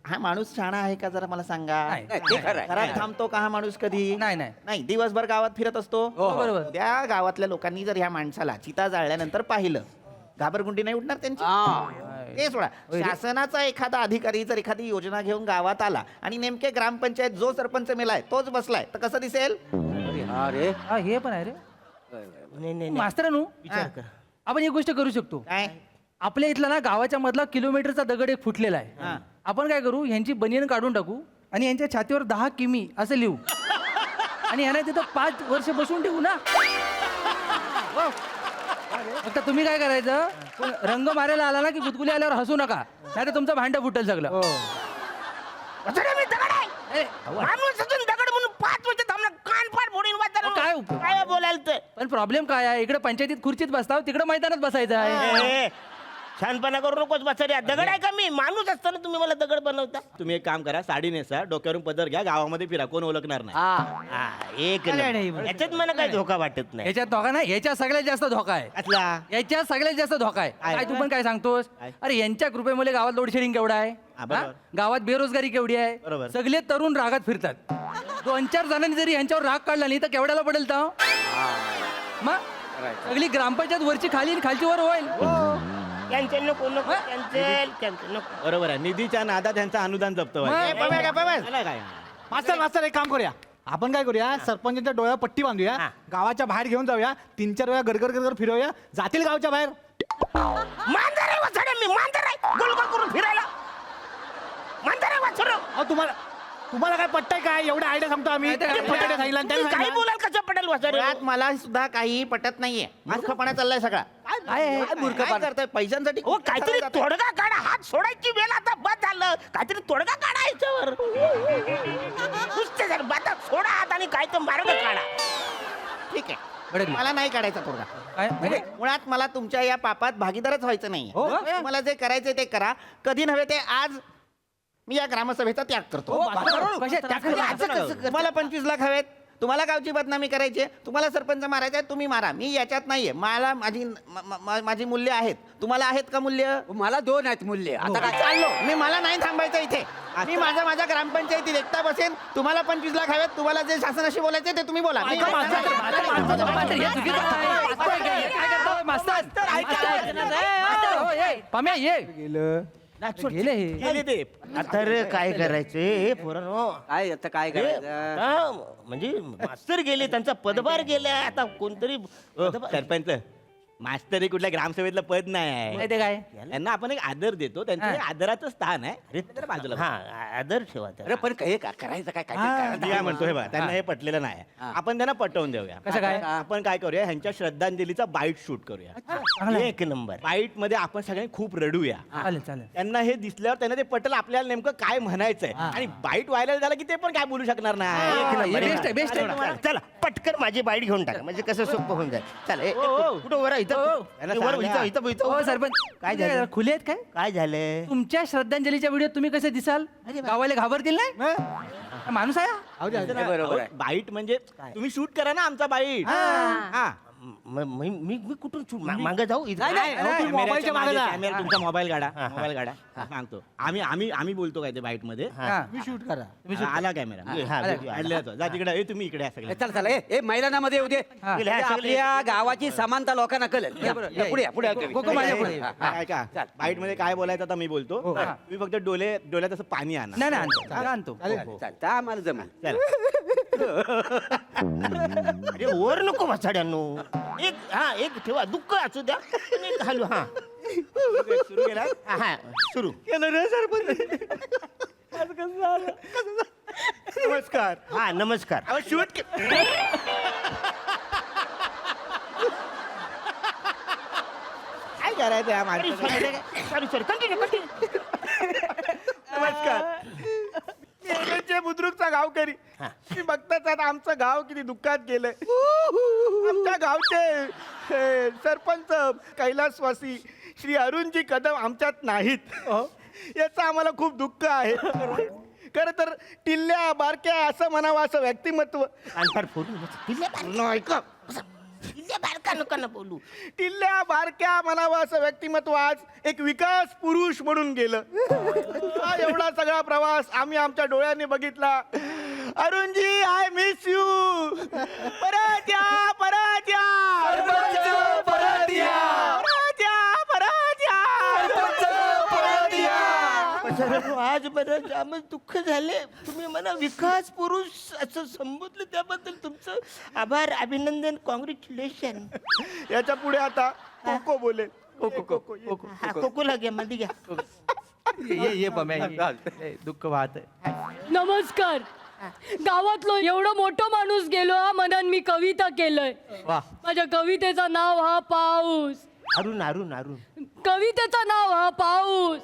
Speaker 3: हा माणूस शाणा आहे का जरा मला सांगा. घरात थांबतो का हा माणूस कधी? नाही दिवसभर गावात फिरत असतो.
Speaker 2: बरोबर.
Speaker 3: त्या गावातल्या लोकांनी जर ह्या माणसाला चिता जाळल्यानंतर पाहिलं, घाबरगुंडी नाही उठणार त्यांची? ते सोडा. शासनाचा एखादा अधिकारी जर एखादी योजना घेऊन गावात आला आणि नेमके ग्रामपंचायत जो सरपंच मेलाय तोच बसलाय तर कसं दिसेल?
Speaker 2: अरे हा हे पण आहे रे
Speaker 1: नाही
Speaker 2: मास्तरानू.
Speaker 1: विचार कर.
Speaker 2: आपण एक गोष्ट करू शकतो.
Speaker 3: काय?
Speaker 2: आपल्या इथला ना गावाच्या मधला किलोमीटरचा दगड एक फुटलेला आहे. आपण काय करू, ह्यांची बनियन काढून टाकू आणि यांच्या छातीवर 10 किमी असं लिहू आणि ह्यांना तिथं 5 वर्ष बसून ठेवू ना. फक्त तुम्ही काय करायचं, रंग मारायला आला ना की गुदगुली आल्यावर हसू नका, नाही तर तुमचं भांडं फुटेल सगळं.
Speaker 1: वाचारे, मी दगड आहे. माणूस असून दगड म्हणून 5 वर्ष थांबला, कान फाड फोडीन वाचारे.
Speaker 2: काय उपयोग?
Speaker 1: काय बोलायला तर
Speaker 2: पण प्रॉब्लेम काय आहे, इकडे पंचायतीत खुर्चीत बसताव, तिकडे मैदानात बसायचं आहे.
Speaker 1: छानपणा करू नकोस वाचारे. दगड आहे का मी? माणूस असताना तुम्ही मला दगड बनवता.
Speaker 5: तुम्ही एक काम करा, साडी नेसा, डोक्यावरून पदर घ्या, गावामध्ये फिरा, कोण ओळखणार नाही.
Speaker 1: एक नंबर. याच्यात मला काही धोका वाटत नाही.
Speaker 2: याच्यात धोका नाही, याच्यात सगळ्यात जास्त धोका आहे.
Speaker 5: असला
Speaker 2: याच्यात सगळ्यात जास्त धोका आहे. काय तू पण काय सांगतोस? अरे यांच्या कृपेमुळे गावात लोडशेडिंग केवढा आहे,
Speaker 5: बरोबर.
Speaker 2: गावात बेरोजगारी केवढी आहे,
Speaker 5: बरोबर.
Speaker 2: सगळे तरुण रागात फिरतात. 2-4 जणांनी जरी यांच्यावर राग काढला नाही तर केवढ्याला पडेल तर मग सगळी ग्रामपंचायत वरची खाली आणि खालची वर होईल.
Speaker 1: कॅन्सल नको नको कॅन्सल नको.
Speaker 5: बरोबर आहे, निधीच्या नादात त्यांचं अनुदान जप्त व्हायचं. काय
Speaker 7: मास्तर एक काम करूया. आपण काय करूया, सरपंचाच्या डोळ्यावर पट्टी बांधूया, गावाच्या बाहेर घेऊन जाऊया, 3-4 वेळा गडगड फिरवूया, जातील गावच्या बाहेर.
Speaker 1: मांजर आहे वाचारे, मी मांजर आहे गोल गोल करून फिरायला. मांजर आहे वाचारे.
Speaker 7: अहो तुम्हाला काय पट्टाय काय? एवढे आयडिया सांगतो आम्ही. पटाटे सांगितलं आणि त्यांनी
Speaker 1: काय
Speaker 7: सांगितलं.
Speaker 1: बोलाल कसं पटेल वाचारे?
Speaker 3: मुळात मला सुद्धा काही पटत नाहीये. मूर्खपणा चाललाय सगळा.
Speaker 2: आहे.
Speaker 3: काय करताय पैशांसाठी?
Speaker 1: हो काहीतरी तोडगा काढा. हात सोडायची वेळ आता बस झालं. काहीतरी तोडगा काढा याच्यावर. नुसते जर बाता सोडा हात आणि काय तर मार्ग काढा.
Speaker 3: ठीक आहे,
Speaker 2: भडकली.
Speaker 3: मला नाही काढायचा तोडगा.
Speaker 2: काय म्हणजे?
Speaker 3: मुळात मला तुमच्या या पापात भागीदारच व्हायचं नाही. तुम्हाला जे करायचंय ते करा. कधी नव्हे ते आज मी या ग्रामसभेचा त्याग करतो.
Speaker 2: कशा- त्या-
Speaker 3: तुम्हाला 25 लाख हवेत, तुम्हाला गावची बदनामी करायची आहे, तुम्हाला सरपंच मारायचा आहे, तुम्ही मारा. मी याच्यात नाहीये. मला माझी मूल्य आहेत. तुम्हाला आहेत का मूल्य?
Speaker 5: मला 2 आहेत मूल्य.
Speaker 3: आता काय चाललो मला नाही थांबायचं इथे. मी माझ्या ग्रामपंचायतीत एकटा बसेन. तुम्हाला 25 लाख हवेत, तुम्हाला जे शासनाशी बोलायचं ते तुम्ही बोला. मी-
Speaker 2: मास्तर, हे चुकीचं आहे. काय करतो मास्तर? मास्तर, हो, ये. पम्या ये गेले हे.
Speaker 5: गेले ते.
Speaker 1: आता रे काय करायचं पोरांनो?
Speaker 5: काय आता काय करायचं?
Speaker 1: आता म्हणजे मास्तर गेले, त्यांचा पदभार गेला. आता कोणतरी
Speaker 5: सरपंच मास्तर हे कुठल्या ग्रामसभेतलं पद नाही आहे.
Speaker 2: नाही ते काय?
Speaker 5: यांना आपण एक आदर देतो, त्यांचं हे आदराचं स्थान आहे. अरे जरा बाजूला
Speaker 1: हा आदर ठेवा त्याला.
Speaker 5: अरे पण हे करायचं काय मी काय म्हणतो हे बघा, त्यांना हे पटलेलं नाही. आपण त्यांना पटवून देऊया.
Speaker 2: कसं काय?
Speaker 5: आपण काय करूया, ह्यांच्या श्रद्धांजलीचा बाईट शूट करूया.
Speaker 1: एक नंबर.
Speaker 5: बाईट मध्ये आपण सगळ्यांनी खूप रडूया.
Speaker 2: चालेल चालेल.
Speaker 5: त्यांना हे दिसल्यावर त्यांना ते पटलं आपल्याला नेमकं काय म्हणायचंय. आणि बाईट व्हायरल झालं की ते पण काय बोलू शकणार नाही.
Speaker 2: बेस्ट आहे बेस्ट आहे.
Speaker 1: चला पटकन माझी बाईट घेऊन टाका, म्हणजे कसं सोपं होऊन जाईल. चला कुठं वर आहे? इथं वर, इथं
Speaker 2: हो सरपंच,
Speaker 1: काय झालं?
Speaker 2: खुले आहेत काय?
Speaker 1: काय झालं?
Speaker 2: तुमच्या श्रद्धांजलीच्या व्हिडिओ तुम्ही कसे दिसाल? गावाला घाबरतील नाही? माणूस आहे हा?
Speaker 5: बरोबर बाईट म्हणजे तुम्ही शूट करा ना आमचा बाईट. हा
Speaker 1: मी कुठून मागे जाऊ
Speaker 5: मोबाईलच्या मागे कॅमेरा तुमचा मोबाईल काढा मोबाईल काढा सांगतो आम्ही बोलतो काय ते बाईट मध्ये
Speaker 2: मी शूट करा
Speaker 5: आला कॅमेरा जा तिकडे तुम्ही इकडे या सगळे
Speaker 8: चल चला ए महिलांना मध्ये होते आपल्या गावाची समानता लोकांना कळेल पुढे या, पुढे या तुम्ही.
Speaker 2: कोको माझ्या पुढे.
Speaker 5: ऐका बाईट मध्ये काय बोलायचं आता मी बोलतो तुम्ही फक्त डोळ्यात असं पाणी आणा
Speaker 2: नाही नाही आणतो
Speaker 8: चल आम्हाला जमेल
Speaker 1: अरे वर नको वाचाड्यांनो एक ठेवा दुःख असू द्या पण एक घालू
Speaker 5: सुरू केला
Speaker 1: हा सुरू
Speaker 5: नमस्कार
Speaker 1: हा नमस्कार
Speaker 5: शूट काय करायचं या माणसाला?
Speaker 1: सॉरी कंटिन्यू
Speaker 5: नमस्कार मी बुद्रुकचा गावकरी मी बघताच आता आमचं गाव किती दुःखात गेलंय आमच्या गावचे सरपंच कैलासवासी श्री अरुणजी कदम आमच्यात नाहीत याचं आम्हाला खूप दुःख आहे खरं तर टिल्ल्या बारक्या असं म्हणावं असं व्यक्तिमत्व
Speaker 1: बोलू
Speaker 5: टिल्ल्या बारक्या म्हणावं असं व्यक्तिमत्व आज एक विकास पुरुष म्हणून गेलं हा एवढा सगळा प्रवास आम्ही आमच्या डोळ्यांनी बघितला अरुणजी आय मिस यू परत या परत या परत या
Speaker 1: आज बरं जामच दुःख झाले तुम्ही मला विकास पुरुष असं संबोधलं त्याबद्दल तुमचं आभार अभिनंदन कॉंग्रॅच्युलेशन
Speaker 5: याच्या पुढे आता कोको बोले
Speaker 1: कोकोला घ्या मध्ये घ्या
Speaker 2: ये पम्या दुःख वाहत
Speaker 6: नमस्कार गावातलो एवढं मोठं माणूस गेलो हा म्हणून मी कविता केलंय
Speaker 2: वा
Speaker 6: माझ्या कवितेचं नाव हा पाऊस
Speaker 1: अरुण अरुण अरुण
Speaker 6: कवितेचं नाव हा पाऊस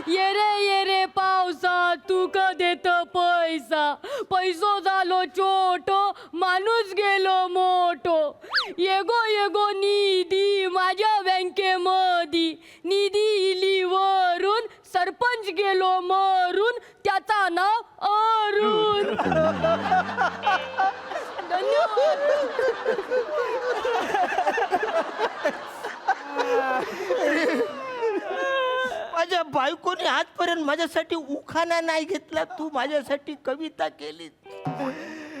Speaker 6: ये रे पावसा तू क देत पैसा पैसो झालो छोटो माणूस गेलो मोठो येगो निधी माझ्या बँकेमधी निधी इली वरून सरपंच गेलो मरून त्याचा नाव अरुण धन्यवाद
Speaker 1: माझ्या बायकोने आजपर्यंत माझ्यासाठी उखाणा नाही घेतला तू माझ्यासाठी कविता केली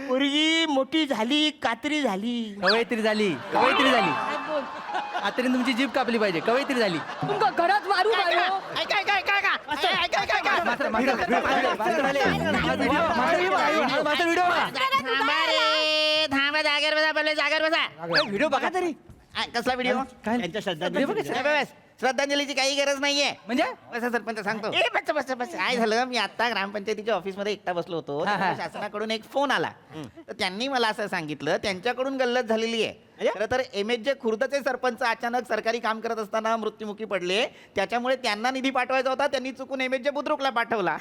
Speaker 1: पोरगी मोठी झाली कात्री झाली
Speaker 2: कवयित्री झाली आता तुमची जीभ कापली पाहिजे कवयित्री झाली
Speaker 6: तुमका घरात मारू
Speaker 2: व्हिडिओ बघा तरी
Speaker 3: कसला व्हिडिओ
Speaker 5: त्यांच्या श्रद्धांजली
Speaker 3: श्रद्धांजलीची काही गरज नाहीये
Speaker 2: म्हणजे
Speaker 3: बसा सरपंच सांगतो काय झालं मी आता ग्रामपंचायतीच्या ऑफिसमध्ये एकटा बसलो होतो तेव्हा शासनाकडून एक फोन आला तर त्यांनी मला असं सांगितलं त्यांच्याकडून गल्लत झालेली आहे खरं तर MSJ खुर्दचे सरपंच अचानक सरकारी काम करत असताना मृत्युमुखी पडले त्याच्यामुळे त्यांना निधी पाठवायचा होता त्यांनी चुकून MSJ बुद्रुकला पाठवला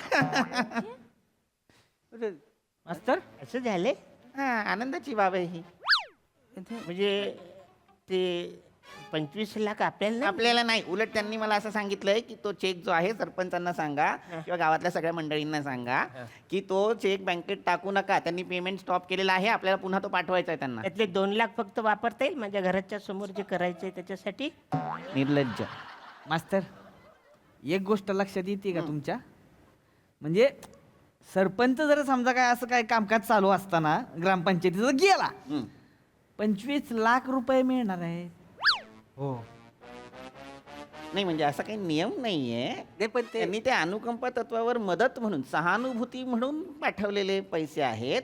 Speaker 2: मास्तर
Speaker 1: असं झाले
Speaker 3: आनंदाची बाब आहे ही
Speaker 1: म्हणजे ते 25 लाख
Speaker 3: आपल्याला नाही उलट त्यांनी मला असं सांगितलंय की तो चेक जो आहे सरपंचांना सांगा किंवा गावातल्या सगळ्या मंडळींना सांगा की तो चेक बँकेत टाकू नका त्यांनी पेमेंट स्टॉप केलेला आहे आपल्याला पुन्हा तो पाठवायचा आहे त्यांना
Speaker 1: त्यातले 2 लाख फक्त वापरता येईल माझ्या घराच्या समोर जे करायचंय त्याच्यासाठी
Speaker 3: निर्लज्ज
Speaker 5: मास्तर एक गोष्ट लक्षात येते का तुमच्या म्हणजे सरपंच जर समजा काय असं काय कामकाज चालू असताना ग्रामपंचायतीचा गेला 25 लाख रुपये मिळणार आहे
Speaker 2: हो
Speaker 3: नाही म्हणजे असा काही नियम नाहीये पण त्यांनी ते अनुकंपा तत्वावर मदत म्हणून सहानुभूती म्हणून पाठवलेले पैसे आहेत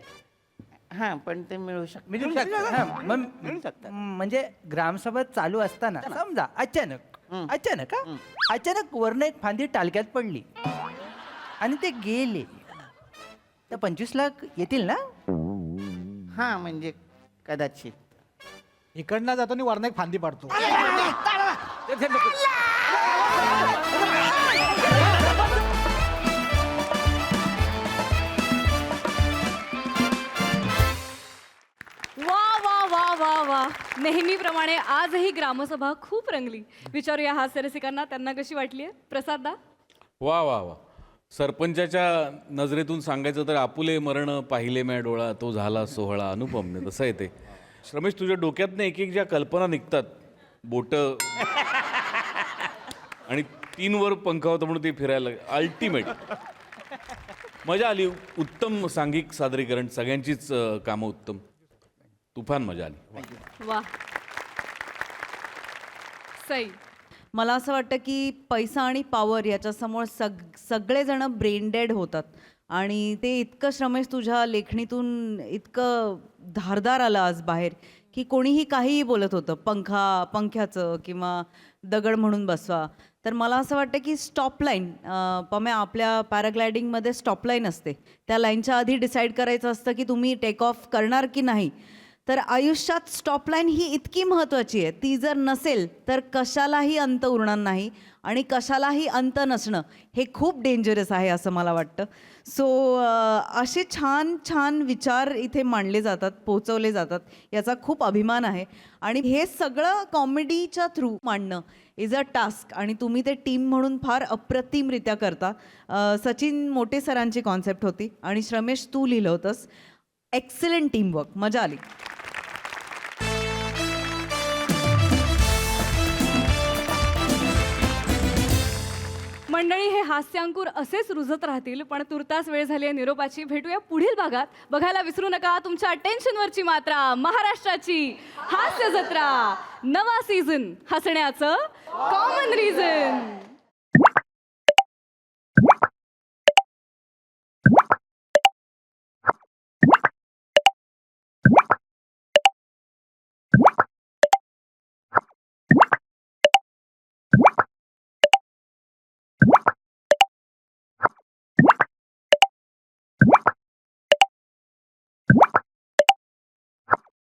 Speaker 3: हा पण ते मिळू
Speaker 2: मिळू शकतात म्हणजे ग्रामसभा चालू असताना समजा अचानक वरनं एक फांदी टालक्यात पडली आणि ते गेले तर 25 लाख येतील ना
Speaker 3: हा म्हणजे कदाचित
Speaker 5: इकडनं जातो वरनं एक फांदी पाडतो
Speaker 6: वा नेहमीप्रमाणे आजही ग्रामसभा खूप रंगली विचारूया हास्य रसिकांना त्यांना कशी वाटली प्रसाद दा
Speaker 10: वा वा वा सरपंचाच्या नजरेतून सांगायचं तर आपुले मरण पाहिले मॅ डोळा तो झाला सोहळा अनुपमने तसं आहे ते रमेश तुझ्या डोक्यातनं एक एक ज्या कल्पना निघतात बोट आणि 3 वर पंखा होता म्हणून ते फिरायला अल्टिमेट मजा आली. उत्तम सांघिक सादरीकरण, सगळ्यांचीच कामं उत्तम, तुफान मजा आली.
Speaker 6: वा सई.
Speaker 11: मला असं वाटतं की पैसा आणि पॉवर याच्यासमोर सगळेजण ब्रेन डेड होतात आणि ते इतकं श्रमेश तुझ्या लेखणीतून इतकं धारदार आलं आज बाहेर की कोणीही काहीही बोलत होतं, पंख्याचं किंवा दगड म्हणून बसवा. तर मला असं वाटतं की स्टॉप लाईन पम्या आपल्या पॅराग्लायडिंगमध्ये स्टॉप लाईन असते, त्या लाईनच्या आधी डिसाईड करायचं असतं की तुम्ही टेक ऑफ करणार की नाही. तर आयुष्यात स्टॉप लाईन ही इतकी महत्त्वाची आहे, ती जर नसेल तर कशालाही अंत उरणार नाही आणि कशालाही अंत नसणं हे खूप डेंजरस आहे असं मला वाटतं. सो असे छान छान विचार इथे मांडले जातात, पोचवले जातात, याचा खूप अभिमान आहे. आणि हे सगळं कॉमेडीच्या थ्रू मांडणं इज अ टास्क आणि तुम्ही ते टीम म्हणून फार अप्रतिमरित्या करता. सचिन मोटे सरांची कॉन्सेप्ट होती आणि श्रमेश तू लिहिलं होतंस. एक्सलंट टीमवर्क, मजा आली.
Speaker 6: मंडळी, हे हास्यांकुर असेच रुजत राहतील, पण तुर्तास वेळ झाली आहे निरोपाची. भेटूया पुढील भागात. बघायला विसरू नका तुमच्या टेन्शनवरची मात्रा, महाराष्ट्राची हास्य जत्रा, नवा सीझन, हसण्याचं कॉमन रिझन.